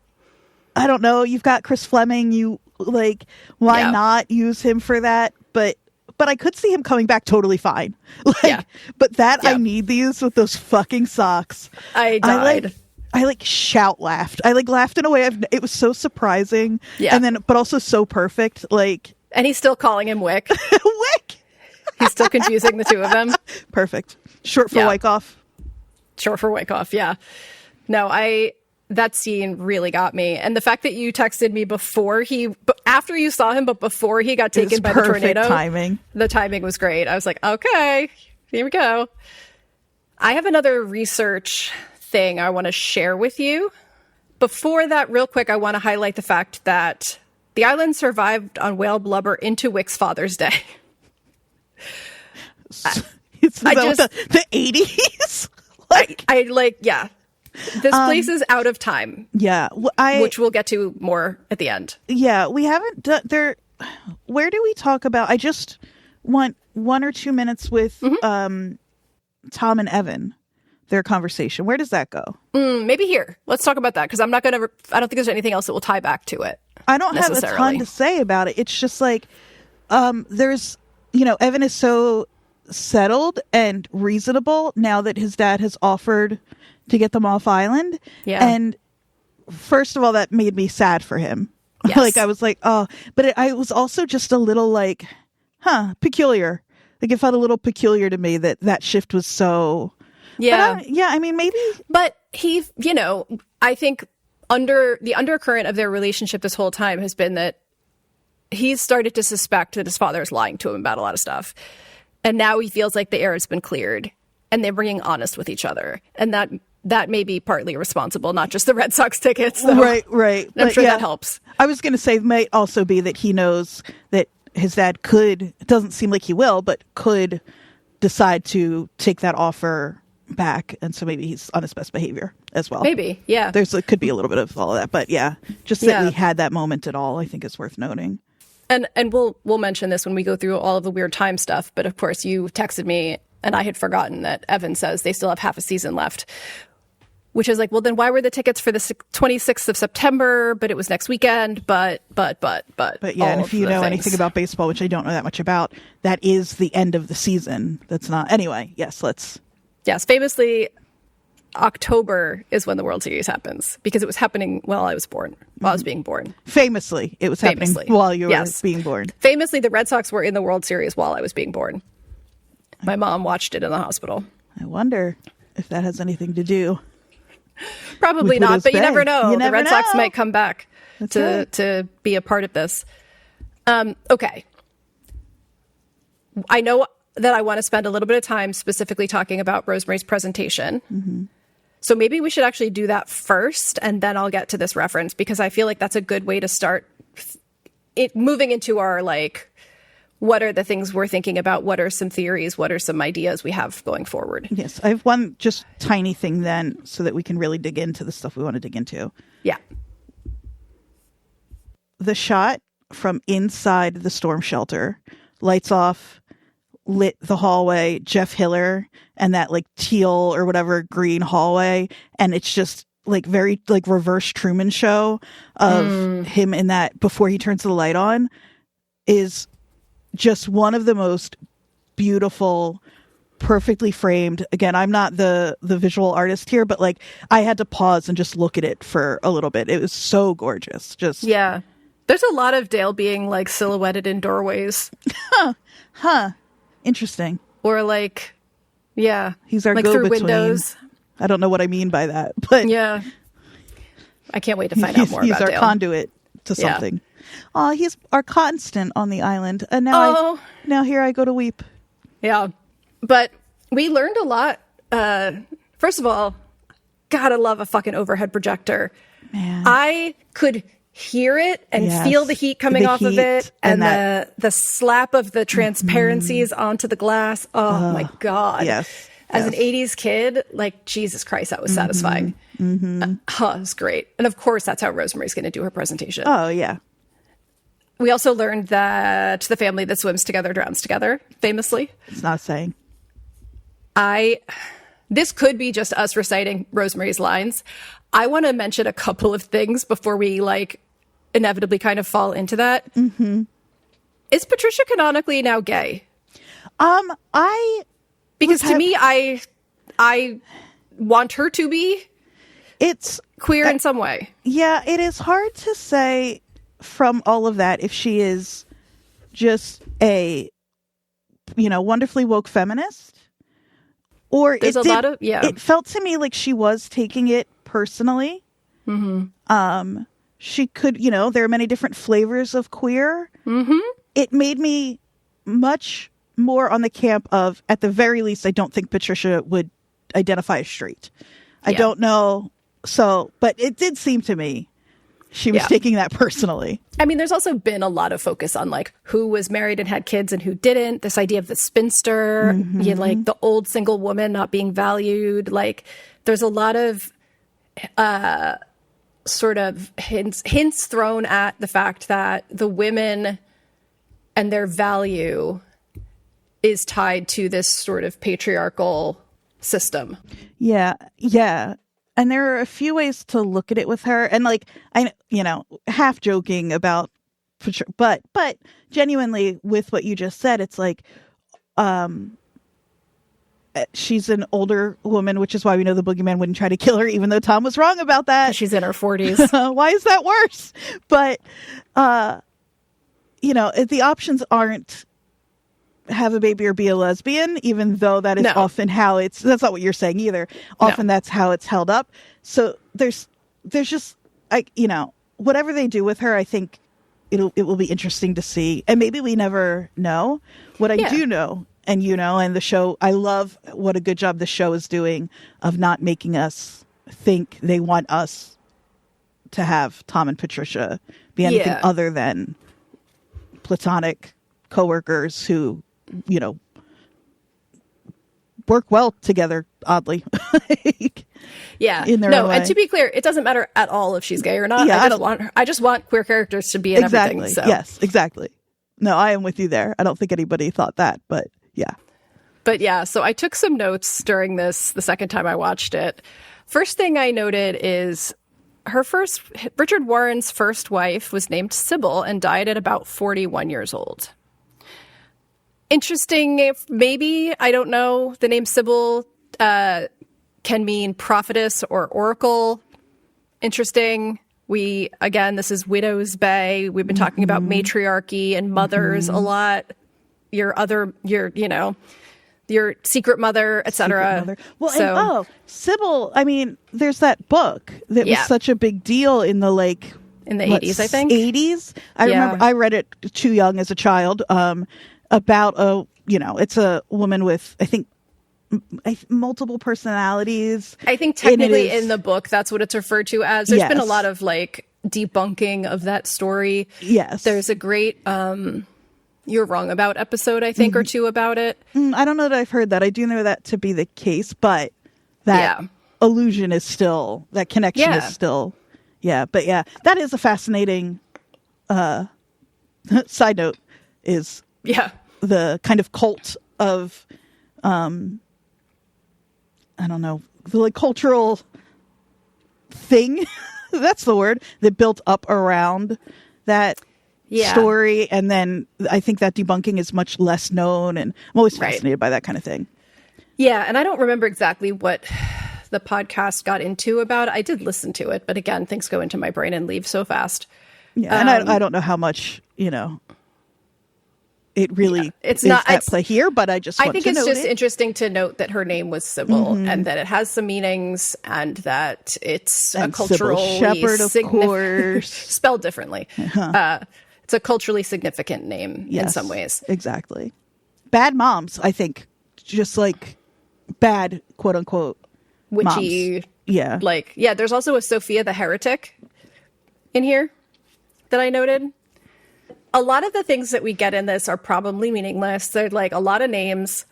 I don't know, you've got Chris Fleming, why not use him for that? But I could see him coming back totally fine. But I need these with those fucking socks. I died. I shout laughed. I laughed in a way it was so surprising. Yeah. And then, but also so perfect. And he's still calling him Wick. Wick! He's still confusing the two of them. Perfect. Short for Wyckoff. Short for Wyckoff, yeah. No, that scene really got me. And the fact that you texted me after you saw him, but before he got taken by the tornado. Timing. The timing was great. I was like, okay, here we go. I have another research thing I want to share with you. Before that, real quick, I want to highlight the fact that the island survived on whale blubber into Wick's Father's Day. The 80s? Yeah. This place is out of time. Yeah. Which we'll get to more at the end. Yeah, we haven't done there. Where do we talk about? I just want 1 or 2 minutes with Tom and Evan, their conversation. Where does that go? Maybe here. Let's talk about that because I don't think there's anything else that will tie back to it. I don't have a ton to say about it. It's just like, there's, Evan is so settled and reasonable now that his dad has offered to get them off island. Yeah. And first of all, that made me sad for him. Yes. I was like, oh, but I was also just a little like, peculiar. Like it felt a little peculiar to me that shift was so. Yeah. I mean, maybe. But he, I think the undercurrent of their relationship this whole time has been that he's started to suspect that his father is lying to him about a lot of stuff. And now he feels like the air has been cleared and they're being honest with each other. And that may be partly responsible, not just the Red Sox tickets. Though. Right. I'm sure that helps. I was going to say it might also be that he knows that his dad it doesn't seem like he will, but could decide to take that offer back. And so maybe he's on his best behavior as well. Maybe, yeah. Could be a little bit of all of that. But yeah, just that we had that moment at all, I think is worth noting. And we'll mention this when we go through all of the weird time stuff. But of course, you texted me, and I had forgotten that Evan says they still have half a season left. Which is like, well, then why were the tickets for the 26th of September? But it was next weekend. But yeah, and if you know anything about baseball, which I don't know that much about, that is the end of the season. That's not anyway. Yes, famously, October is when the World Series happens because it was happening while I was being born. Famously, it was happening while you were being born. Famously, the Red Sox were in the World Series while I was being born. My mom watched it in the hospital. I wonder if that has anything to do. Probably not, but you never know. The Red Sox might come back to be a part of this. Okay. I know that I want to spend a little bit of time specifically talking about Rosemary's presentation. Mm-hmm. So maybe we should actually do that first, and then I'll get to this reference, because I feel like that's a good way to start moving into our, like, what are the things we're thinking about? What are some theories? What are some ideas we have going forward? Yes, I have one just tiny thing then so that we can really dig into the stuff we want to dig into. Yeah. The shot from inside the storm shelter, lights off, lit the hallway, Jeff Hiller, and that like teal or whatever green hallway. And it's just like very like reverse Truman Show of him in that before he turns the light on is just one of the most beautiful, perfectly framed. Again, I'm not the visual artist here, but like I had to pause and just look at it for a little bit. It was so gorgeous. Just yeah. There's a lot of Dale being like silhouetted in doorways. Huh. Interesting. Or like, yeah. He's our like go-between. Through windows. I don't know what I mean by that, but yeah. I can't wait to find out more about Dale. He's our conduit to something. Yeah. Oh, he's our constant on the island. And now now here I go to weep. Yeah. But we learned a lot. First of all, gotta love a fucking overhead projector. Man. I could hear it and feel the heat coming off of it, and the slap of the transparencies onto the glass. Oh my God. Yes. As an 80s kid, like, Jesus Christ, that was satisfying. It was great. And of course, that's how Rosemary's going to do her presentation. Oh, yeah. We also learned that the family that swims together drowns together, famously. It's not a saying. This could be just us reciting Rosemary's lines. I want to mention a couple of things before we, like, inevitably kind of fall into that. Mm-hmm. Is Patricia canonically now gay? Because to me, I want her to be. It's queer in some way. Yeah, it is hard to say from all of that if she is just a, wonderfully woke feminist, Or there's a lot of, it felt to me like she was taking it personally. She could, there are many different flavors of queer. It made me much more on the camp of, at the very least, I don't think Patricia would identify as straight. I don't know. So, but it did seem to me she was taking that personally. I mean, there's also been a lot of focus on like who was married and had kids and who didn't. This idea of the spinster, like the old single woman not being valued. Like there's a lot of sort of hints thrown at the fact that the women and their value is tied to this sort of patriarchal system. Yeah. And there are a few ways to look at it with her. And like, half joking about, but genuinely with what you just said, it's like, she's an older woman, which is why we know the boogeyman wouldn't try to kill her, even though Tom was wrong about that. She's in her 40s. Why is that worse? But, the options aren't have a baby or be a lesbian, even though that is often how that's not what you're saying either. Often that's how it's held up. So there's just, whatever they do with her, I think it will be interesting to see. And maybe we never know. What I do know, and and the show, I love what a good job the show is doing of not making us think they want us to have Tom and Patricia be anything other than platonic coworkers who, work well together, oddly. In their own way. And to be clear, it doesn't matter at all if she's gay or not. I just want queer characters to be in everything. So. Yes, exactly. No, I am with you there. I don't think anybody thought that, but yeah. But yeah, so I took some notes during the second time I watched it. First thing I noted is Richard Warren's first wife was named Sybil and died at about 41 years old. Interesting, if maybe, I don't know, the name Sybil can mean prophetess or oracle. Interesting. This is Widow's Bay. We've been talking about matriarchy and mothers a lot. Your secret mother, etc. Well, Sybil, I mean, there's that book that was such a big deal in the in the 80s, I think. 80s. I remember I read it too young as a child. About it's a woman with, I think, multiple personalities. I think technically in the book, that's what it's referred to as. There's been a lot of debunking of that story. Yes. There's a great You're Wrong About episode, I think, or two about it. I don't know that I've heard that. I do know that to be the case, but that illusion is still, that connection is still, But that is a fascinating side note is the kind of cult of, I don't know, the cultural thing, that's the word, that built up around that story. And then I think that debunking is much less known, and I'm always fascinated by that kind of thing. Yeah, and I don't remember exactly what the podcast got into about it. I did listen to it, but again, things go into my brain and leave so fast. Yeah, and I don't know how much, it really it's is not at play here, but I think it's just interesting to note that her name was Sybil and that it has some meanings and that it's a culturally Shepherd, of course, spelled differently. It's a culturally significant name in some ways. Exactly. Bad moms, I think, just bad quote unquote witchy. Moms. Yeah. There's also a Sophia the Heretic in here that I noted. A lot of the things that we get in this are probably meaningless. They're a lot of names.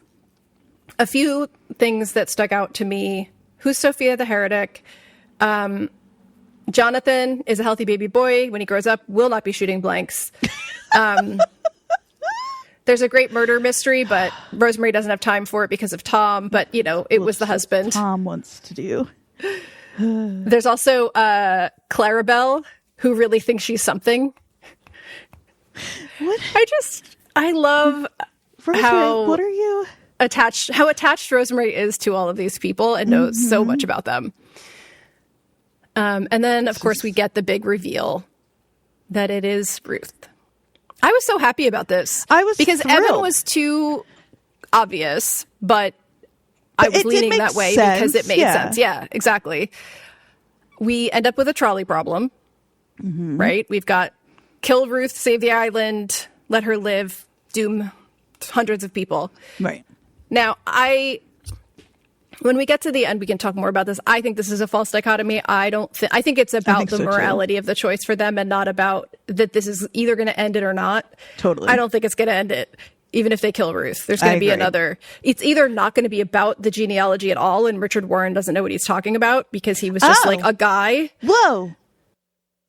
A few things that stuck out to me. Who's Sophia the Heretic? Jonathan is a healthy baby boy. When he grows up, will not be shooting blanks. There's a great murder mystery, but Rosemary doesn't have time for it because of Tom. But, it was the husband. Tom wants to do. There's also Clarabelle, who really thinks she's something. What? I love Rosemary, what are you attached Rosemary is to all of these people and knows so much about them. And then of course we get the big reveal that it is Ruth. I was so happy about this. I was because thrilled. Evan was too obvious, but I was leaning that way because it made sense. Yeah, exactly. We end up with a trolley problem, right? We've got kill Ruth, save the island, let her live, doom hundreds of people. Right. Now, when we get to the end, we can talk more about this. I think this is a false dichotomy. I think it's about the morality of the choice for them and not about that this is either going to end it or not. Totally. I don't think it's going to end it, even if they kill Ruth. There's going to be another. It's either not going to be about the genealogy at all, and Richard Warren doesn't know what he's talking about because he was just like a guy. Whoa.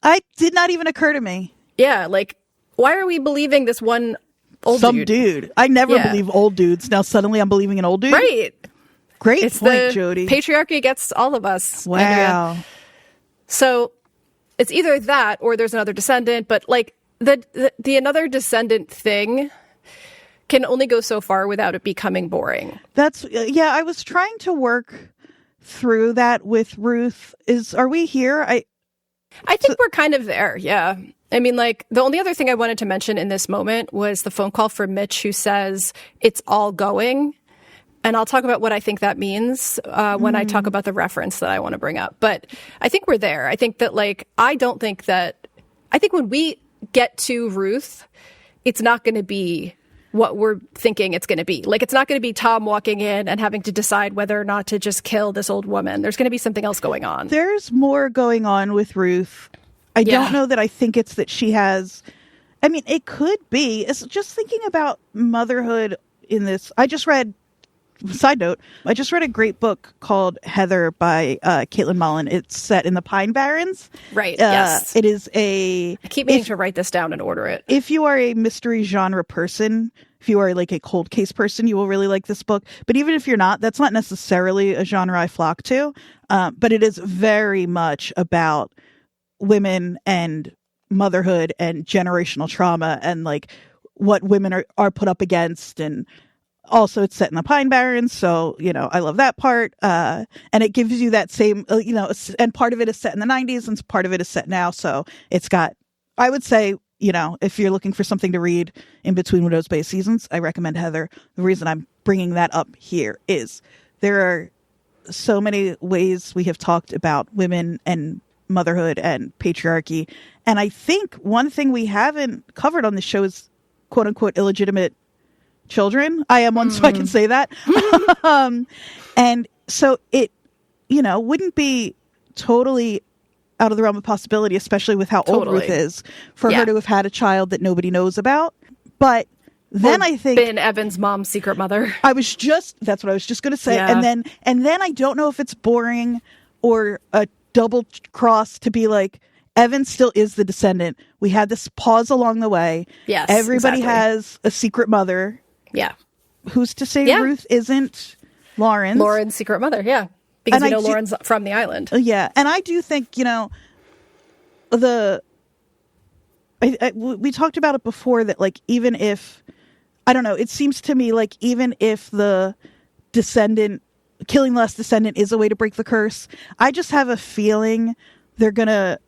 I did not even occur to me. Yeah, like, why are we believing this one old dude? I never believe old dudes. Now suddenly I'm believing an old dude? Right. Great point, Jodie. Patriarchy gets all of us. Wow. Andrea. So it's either that or there's another descendant, but like the another descendant thing can only go so far without it becoming boring. I was trying to work through that with Ruth. Are we here? I think we're kind of there. Yeah. I mean, like, the only other thing I wanted to mention in this moment was the phone call from Mitch, who says it's all going. And I'll talk about what I think that means when I talk about the reference that I want to bring up. But I think we're there. I think that, like, I think when we get to Ruth, it's not going to be what we're thinking it's going to be. Like, it's not going to be Tom walking in and having to decide whether or not to just kill this old woman. There's going to be something else going on. There's more going on with Ruth. I don't know that I think it's that she has... I mean, it could be. It's just thinking about motherhood in this. Side note, I just read a great book called Heather by Caitlin Mullen. It's set in the Pine Barrens. Right, yes. It is I keep meaning to write this down and order it. If you are a mystery genre person, if you are like a cold case person, you will really like this book. But even if you're not, that's not necessarily a genre I flock to. But it is very much about women and motherhood and generational trauma and like what women are put up against. And also it's set in the Pine Barrens, so I love that part, and it gives you that same and part of it is set in the 90s and part of it is set now, so it's got, I would say, if you're looking for something to read in between Widow's Bay seasons, I recommend Heather. The reason I'm bringing that up here is there are so many ways we have talked about women and motherhood and patriarchy, and I think one thing we haven't covered on the show is quote unquote illegitimate children. I am one, so I can say that. And so it, wouldn't be totally out of the realm of possibility, especially with how old Ruth is, for her to have had a child that nobody knows about. But then I think Ben Evan's mom's secret mother. That's what I was just going to say. Yeah. And then I don't know if it's boring or a double cross to be like, Evan still is the descendant. We had this pause along the way. Yes, everybody has a secret mother. Yeah. Who's to say Ruth isn't Lauren's? Lauren's secret mother, yeah. Because we know Lauren's from the island. Yeah. And I do think, we talked about it before that, like, even if, I don't know, it seems to me like even if the killing the last descendant is a way to break the curse, I just have a feeling they're going to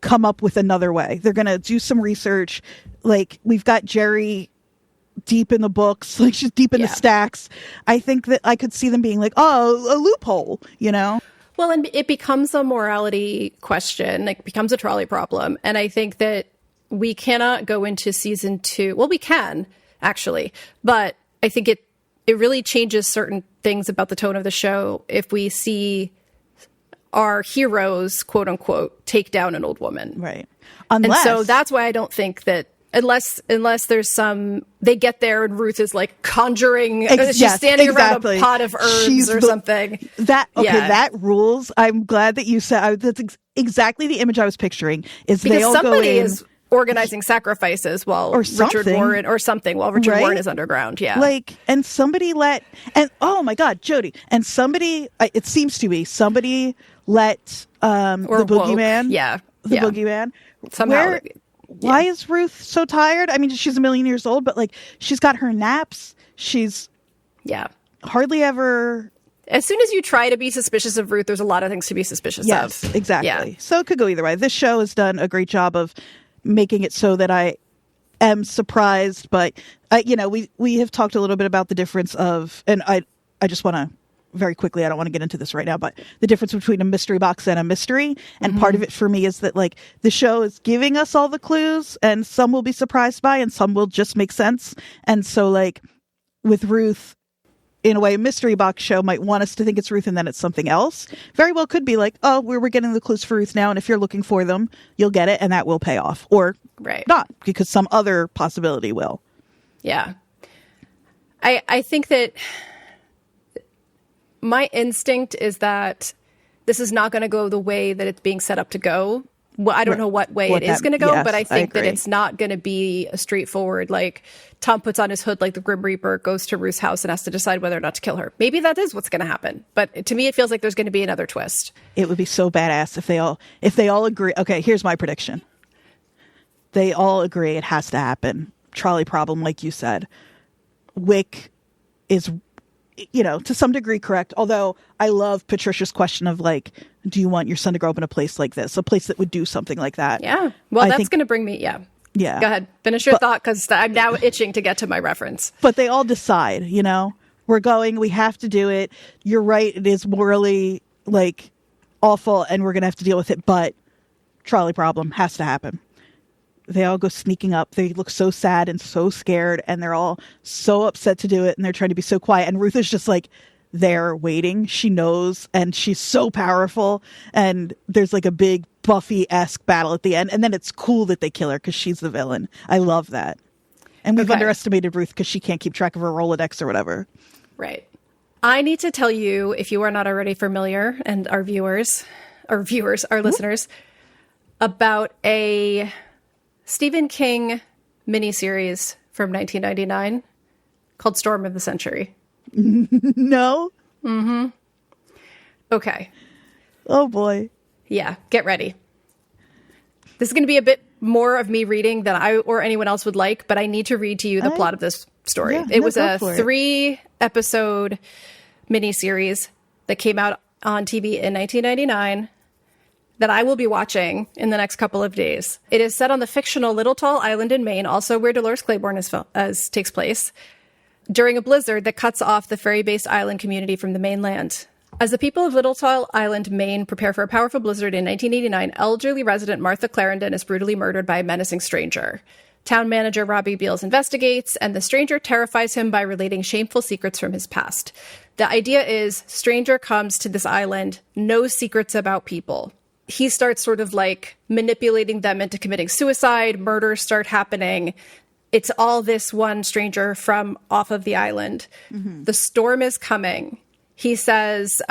come up with another way. They're going to do some research. Like, we've got Jerry deep in the books, like she's deep in the stacks. I think that I could see them being like, a loophole, Well, and it becomes a morality question, like becomes a trolley problem. And I think that we cannot go into season 2. Well, we can actually, but I think it really changes certain things about the tone of the show if we see our heroes, quote unquote, take down an old woman. Right. And so that's why I don't think that unless there's they get there and Ruth is like conjuring, she's standing around a pot of herbs something. That rules. I'm glad that you said that's exactly the image I was picturing. Is because they all somebody go in, is organizing sacrifices while Richard Warren Warren is underground. Yeah. Like, and somebody oh my God, Jodie, and somebody, it seems to be somebody let the boogeyman. The boogeyman. Somehow. Why is Ruth so tired? I mean, she's a million years old, but like she's got her naps. She's hardly ever. As soon as you try to be suspicious of Ruth, there's a lot of things to be suspicious of. Yes, exactly. So it could go either way. This show has done a great job of making it so that I am surprised, but we have talked a little bit about the difference of, and I just want to very quickly, I don't want to get into this right now, but the difference between a mystery box and a mystery. And part of it for me is that like the show is giving us all the clues, and some will be surprised by and some will just make sense. And so like with Ruth, in a way, a mystery box show might want us to think it's Ruth and then it's something else. Very well could be like, oh, we're getting the clues for Ruth now, and if you're looking for them, you'll get it, and that will pay off. Or not, because some other possibility will. Yeah. I think that my instinct is that this is not going to go the way that it's being set up to go. Well, I don't know what way it is going to go, but I think that it's not going to be a straightforward, like, Tom puts on his hood like the Grim Reaper, goes to Ruth's house and has to decide whether or not to kill her. Maybe that is what's going to happen. But to me, it feels like there's going to be another twist. It would be so badass if they all agree. Okay, here's my prediction. They all agree it has to happen. Trolley problem, like you said. Wick is, to some degree correct. Although I love Patricia's question of like, do you want your son to grow up in a place like this? A place that would do something like that. Yeah. Well, that's going to bring me, Yeah. Go ahead. Finish your thought, because I'm now itching to get to my reference. But they all decide, we're going, we have to do it. You're right. It is morally like awful and we're going to have to deal with it. But trolley problem has to happen. They all go sneaking up. They look so sad and so scared, and they're all so upset to do it, and they're trying to be so quiet. And Ruth is just like there waiting. She knows, and she's so powerful. And there's like a big Buffy-esque battle at the end. And then it's cool that they kill her because she's the villain. I love that. And we've underestimated Ruth because she can't keep track of her Rolodex or whatever. Right. I need to tell you, if you are not already familiar, and our listeners, about a Stephen King miniseries from 1999 called Storm of the Century. No? Mm-hmm. Okay. Oh, boy. Yeah, get ready. This is going to be a bit more of me reading than I or anyone else would like, but I need to read to you the plot of this story. Yeah, it was a 3-episode miniseries that came out on TV in 1999 that I will be watching in the next couple of days. It is set on the fictional Little Tall Island in Maine, also where Dolores Claiborne takes place, during a blizzard that cuts off the ferry-based island community from the mainland. As the people of Little Tall Island, Maine, prepare for a powerful blizzard in 1989, elderly resident Martha Clarendon is brutally murdered by a menacing stranger. Town manager Robbie Beals investigates, and the stranger terrifies him by relating shameful secrets from his past. The idea is, stranger comes to this island, knows secrets about people. He starts sort of like manipulating them into committing suicide, murders start happening. It's all this one stranger from off of the island. Mm-hmm. The storm is coming. He says,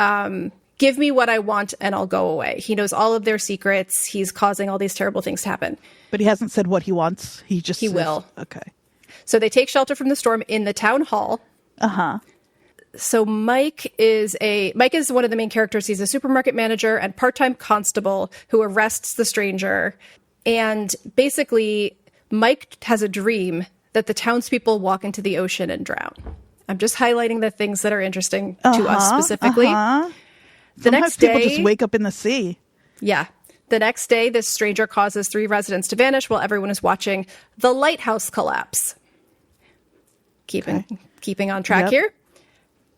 give me what I want and I'll go away. He knows all of their secrets. He's causing all these terrible things to happen. But he hasn't said what he wants. He says, will. Okay. So they take shelter from the storm in the town hall. Uh-huh. So Mike is one of the main characters. He's a supermarket manager and part-time constable who arrests the stranger. And basically, Mike has a dream that the townspeople walk into the ocean and drown. I'm just highlighting the things that are interesting to us specifically. The Sometimes next day, people just wake up in the sea. Yeah. The next day, this stranger causes 3 residents to vanish while everyone is watching the lighthouse collapse. Keeping on track here.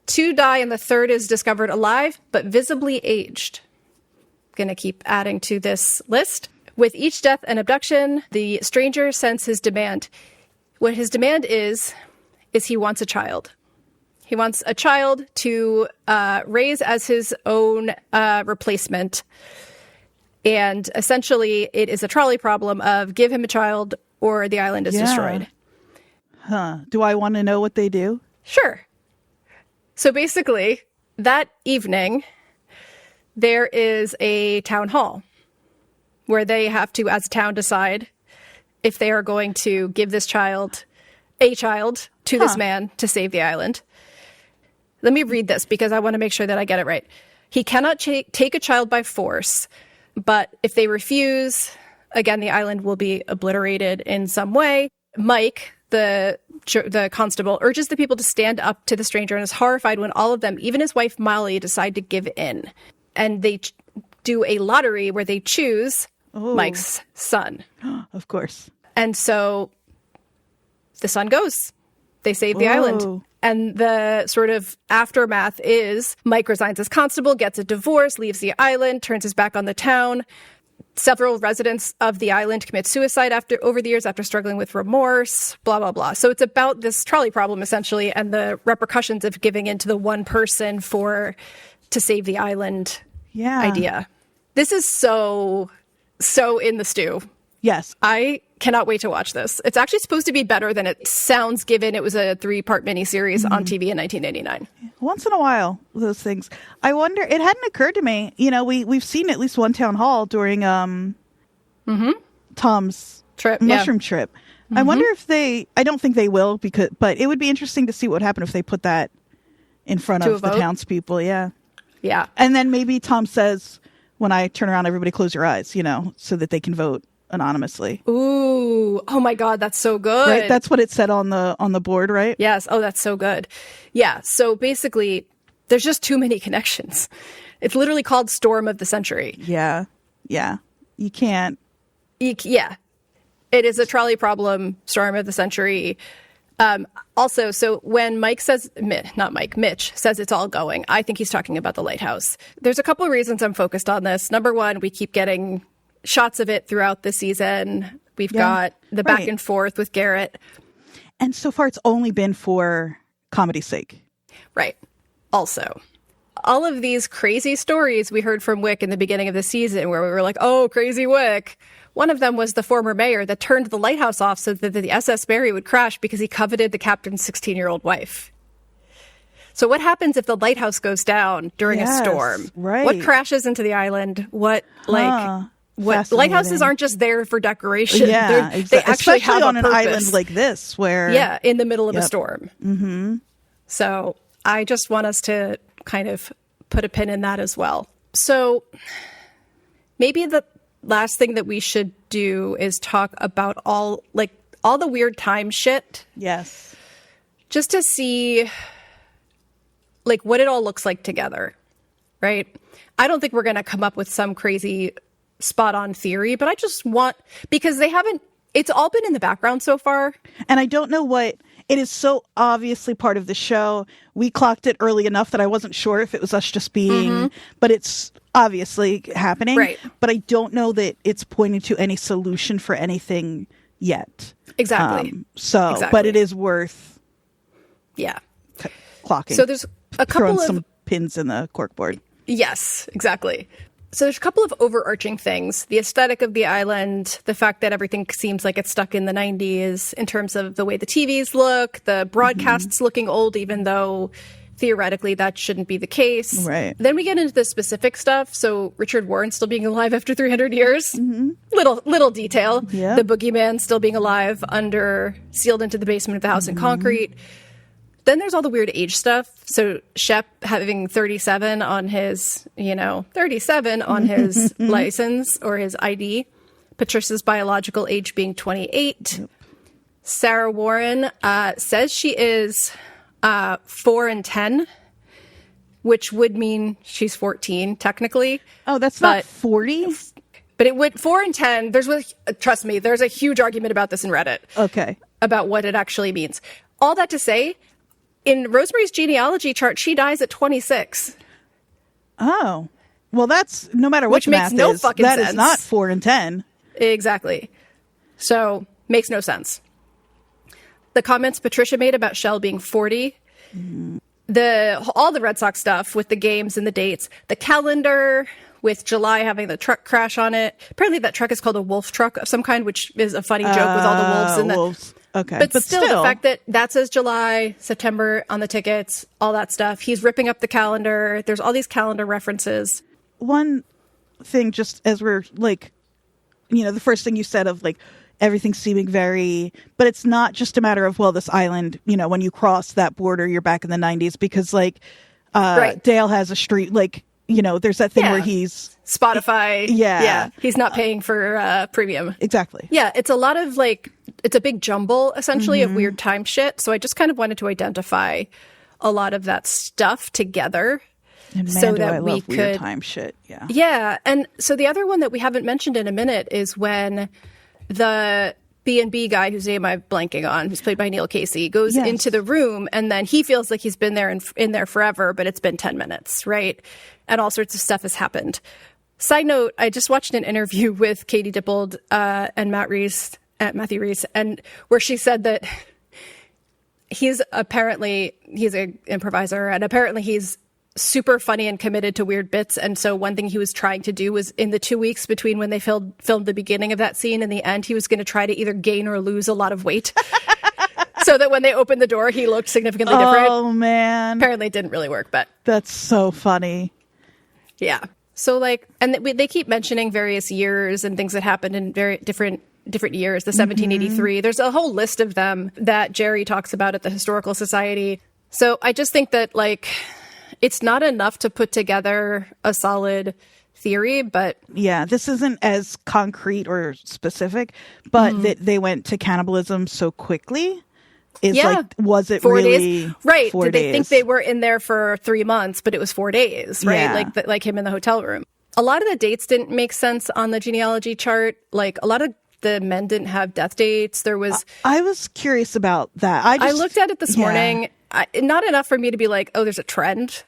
2 die and the 3rd is discovered alive, but visibly aged. Going to keep adding to this list. With each death and abduction, the stranger sends his demand. What his demand is he wants a child. He wants a child to raise as his own replacement. And essentially, it is a trolley problem of give him a child or the island is destroyed. Huh. Do I want to know what they do? Sure. So basically, that evening, there is a town hall where they have to, as a town, decide if they are going to give this child, to this man to save the island. Let me read this because I want to make sure that I get it right. He cannot take a child by force, but if they refuse, again, the island will be obliterated in some way. Mike, the constable, urges the people to stand up to the stranger and is horrified when all of them, even his wife Molly, decide to give in. And they do a lottery where they choose Mike's son. Of course. And so the son goes. They save the island. And the sort of aftermath is Mike resigns as constable, gets a divorce, leaves the island, turns his back on the town. Several residents of the island commit suicide over the years after struggling with remorse, blah, blah, blah. So it's about this trolley problem, essentially, and the repercussions of giving in to the one person to save the island idea. This is so in the stew. Yes. I cannot wait to watch this. It's actually supposed to be better than it sounds, given it was a 3-part miniseries on TV in 1989. Once in a while, those things. I wonder, it hadn't occurred to me, we've seen at least one town hall during Tom's mushroom trip. I wonder if I don't think they will, but it would be interesting to see what would happen if they put that in front of the townspeople. Yeah. Yeah. And then maybe Tom says, when I turn around, everybody close your eyes, so that they can vote anonymously. Ooh. Oh my God, that's so good. Right? That's what it said on the board, right? Yes. Oh, that's so good. Yeah. So basically, there's just too many connections. It's literally called Storm of the Century. Yeah. Yeah. You can't. Yeah. It is a trolley problem, Storm of the Century. Also, so when Mitch says it's all going, I think he's talking about the lighthouse. There's a couple of reasons I'm focused on this. Number one, we keep getting shots of it throughout the season. We've got the back and forth with Garrett. And so far, it's only been for comedy's sake. Right. Also, all of these crazy stories we heard from Wick in the beginning of the season where we were like, oh, crazy Wick. One of them was the former mayor that turned the lighthouse off so that the SS Mary would crash because he coveted the captain's 16-year-old wife. So what happens if the lighthouse goes down during a storm? Right. What crashes into the island? What lighthouses aren't just there for decoration. Yeah, they actually especially have on a an purpose. island like this where in the middle of a storm. Mm-hmm. So I just want us to kind of put a pin in that as well. So maybe the last thing that we should do is talk about all the weird time shit. Yes. Just to see what it all looks like together, right? I don't think we're going to come up with some crazy spot on theory, but I just want, because it's all been in the background so far. And I don't know it is so obviously part of the show. We clocked it early enough that I wasn't sure if it was us just being, but it's obviously happening. Right. But I don't know that it's pointing to any solution for anything yet. Exactly. But it is worth clocking. So there's a couple throwing some pins in the corkboard. Yes, exactly. So there's a couple of overarching things. The aesthetic of the island, the fact that everything seems like it's stuck in the 90s in terms of the way the TVs look, the broadcasts looking old, even though theoretically that shouldn't be the case. Right. Then we get into the specific stuff. So Richard Warren still being alive after 300 years. Little detail. Yeah. The boogeyman still being alive sealed into the basement of the house in concrete. Then there's all the weird age stuff. So Shep having 37 on his, license or his ID. Patricia's biological age being 28. Yep. Sarah Warren says she is 4 and 10, which would mean she's 14 technically. Oh, that's not 40? But it would 4 and 10. Trust me, there's a huge argument about this in Reddit. Okay. About what it actually means. All that to say, in Rosemary's genealogy chart, she dies at 26. Oh. Well, that's no matter what which makes no fucking sense. That is not 4 and 10. Exactly. So, makes no sense. The comments Patricia made about Shell being 40, all the Red Sox stuff with the games and the dates, the calendar with July having the truck crash on it. Apparently that truck is called a wolf truck of some kind, which is a funny joke with all the wolves in the wolves. Okay. But still, the fact that says July, September on the tickets, all that stuff. He's ripping up the calendar. There's all these calendar references. One thing, just as we're the first thing you said of everything seeming but it's not just a matter of, this island, when you cross that border, you're back in the 90s because right. Dale has a street, there's that thing where he's Spotify. Yeah. He's not paying for premium. Exactly. Yeah. It's a lot of it's a big jumble essentially of weird time shit. So I just kind of wanted to identify a lot of that stuff together. And man, so do that I love we weird could time shit. Yeah. Yeah. And so the other one that we haven't mentioned in a minute is when the B&B guy whose name I'm blanking on, who's played by Neil Casey, goes into the room, and then he feels like he's been there in there forever, but it's been 10 minutes, right? And all sorts of stuff has happened. Side note, I just watched an interview with Katie Dippold and Matthew Rhys, and where she said that he's an improviser, and apparently he's super funny and committed to weird bits. And so one thing he was trying to do was, in the 2 weeks between when they filmed the beginning of that scene and the end, he was going to try to either gain or lose a lot of weight so that when they opened the door, he looked significantly different. Oh, man. Apparently it didn't really work, but that's so funny. Yeah. So like, and they keep mentioning various years and things that happened in very different years, the 1783. There's a whole list of them that Jerry talks about at the Historical Society. So I just think that like, it's not enough to put together a solid theory, but yeah, this isn't as concrete or specific, but that they went to cannibalism so quickly is like, was it 4 really days? Right. 4 Did days? they think they were in there for 3 months, but it was 4 days, right? Yeah. Like him in the hotel room. A lot of the dates didn't make sense on the genealogy chart. Like a lot of the men didn't have death dates. There was. I was curious about that. I looked at it this morning. Not enough for me to be like, oh, there's a trend.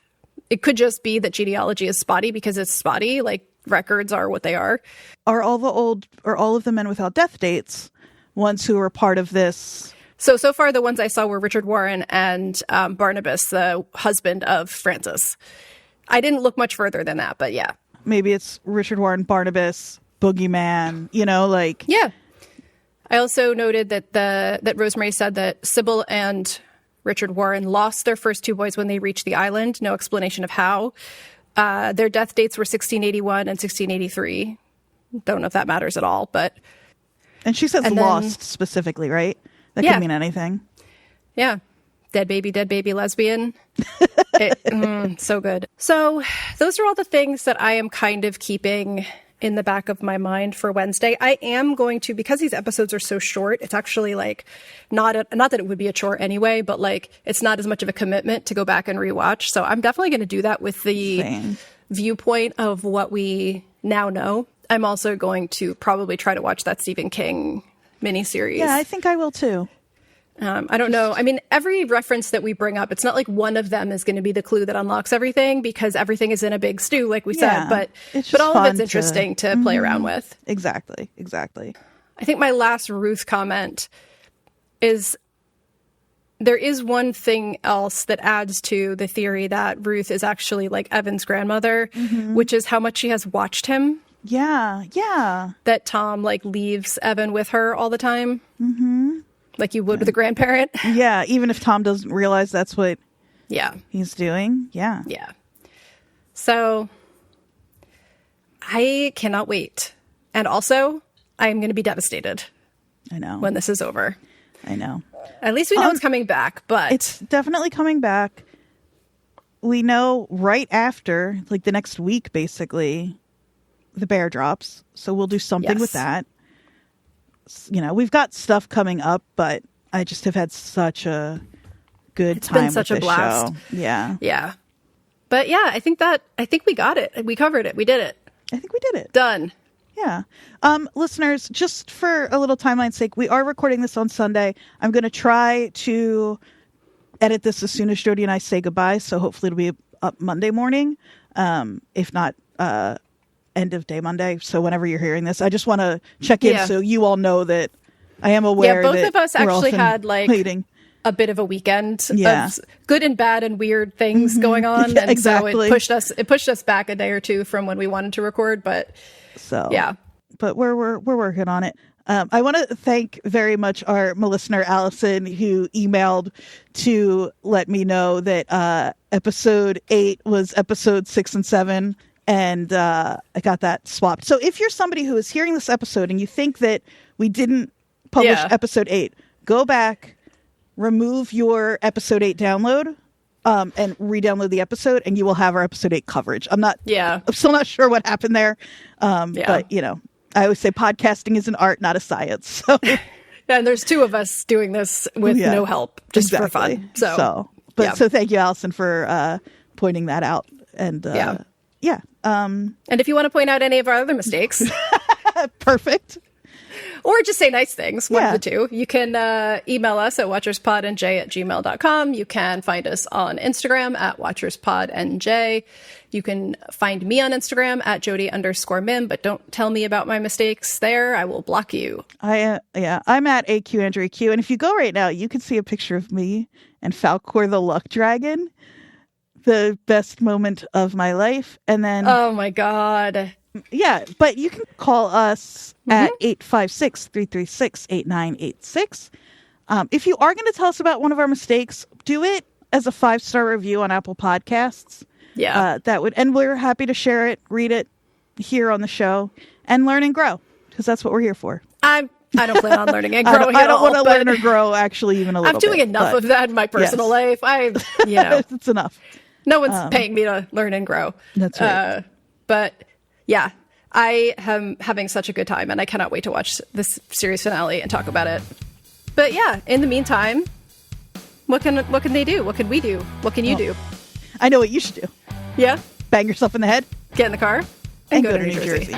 It could just be that genealogy is spotty because it's spotty. Like records are what they are. Are all of the men without death dates ones who were part of this? So far, the ones I saw were Richard Warren and Barnabas, the husband of Frances. I didn't look much further than that, but yeah. Maybe it's Richard Warren, Barnabas, Boogeyman, like. Yeah. I also noted that Rosemary said that Sybil and Richard Warren lost their first 2 boys when they reached the island. No explanation of how. Their death dates were 1681 and 1683. Don't know if that matters at all, but. And she says lost specifically, right? That could mean anything. Yeah. Dead baby lesbian. So good. So those are all the things that I am kind of keeping in the back of my mind for Wednesday. I am going to, because these episodes are so short, it's actually like not that it would be a chore anyway, but like it's not as much of a commitment to go back and rewatch. So I'm definitely going to do that with the viewpoint of what we now know. I'm also going to probably try to watch that Stephen King miniseries. Yeah, I think I will too. I don't know. I mean, every reference that we bring up, it's not like one of them is going to be the clue that unlocks everything because everything is in a big stew, like we said. But all of it's interesting to play around with. Exactly. I think my last Ruth comment is there is one thing else that adds to the theory that Ruth is actually like Evan's grandmother, which is how much she has watched him. Yeah. That Tom like leaves Evan with her all the time. Like you would with a grandparent. Yeah, even if Tom doesn't realize that's what he's doing. Yeah. So I cannot wait. And also, I am going to be devastated. I know. When this is over. I know. At least we know it's coming back, but it's definitely coming back. We know right after, like the next week, basically, the bear drops. So we'll do something with that. We've got stuff coming up, but I just have had such a good time. It's been such a blast. Show. Yeah. But yeah, I think we got it. We covered it. We did it. I think we did it. Done. Yeah. Listeners, just for a little timeline's sake, we are recording this on Sunday. I'm going to try to edit this as soon as Jodie and I say goodbye. So hopefully it'll be up Monday morning. If not, end of day Monday. So whenever you're hearing this, I just want to check in so you all know that I am aware. Yeah, both of us actually had like a bit of a weekend of good and bad and weird things going on. Yeah, and exactly. So it pushed us back a day or two from when we wanted to record, but but we're working on it. I want to thank very much our listener Allison, who emailed to let me know that episode 8 was episode 6 and 7. And I got that swapped. So if you're somebody who is hearing this episode and you think that we didn't publish episode 8, go back, remove your episode 8 download, and re-download the episode, and you will have our episode 8 coverage. I'm still not sure what happened there. But, I always say podcasting is an art, not a science. So. And there's 2 of us doing this with no help, just for fun. So thank you, Allison, for pointing that out. And and if you want to point out any of our other mistakes, perfect. Or just say nice things, one of the two. You can email us at watcherspodnj@gmail.com. You can find us on Instagram at watcherspodnj. You can find me on Instagram at Jodie_Mim, but don't tell me about my mistakes there. I will block you. I'm at AQ Andrea Q. And if you go right now, you can see a picture of me and Falcor the Luck Dragon. The best moment of my life. And then... Oh, my God. Yeah, but you can call us at 856-336-8986. If you are going to tell us about one of our mistakes, do it as a 5-star review on Apple Podcasts. Yeah. And we're happy to share it, read it here on the show, and learn and grow, because that's what we're here for. I don't plan on learning and growing I don't want to learn or grow, actually, even a little bit. I'm doing enough of that in my personal life. It's enough. No one's paying me to learn and grow. That's right. But yeah, I am having such a good time, and I cannot wait to watch this series finale and talk about it. But yeah, in the meantime, what can they do? What can we do? What can you do? I know what you should do. Yeah? Bang yourself in the head. Get in the car and go to New Jersey.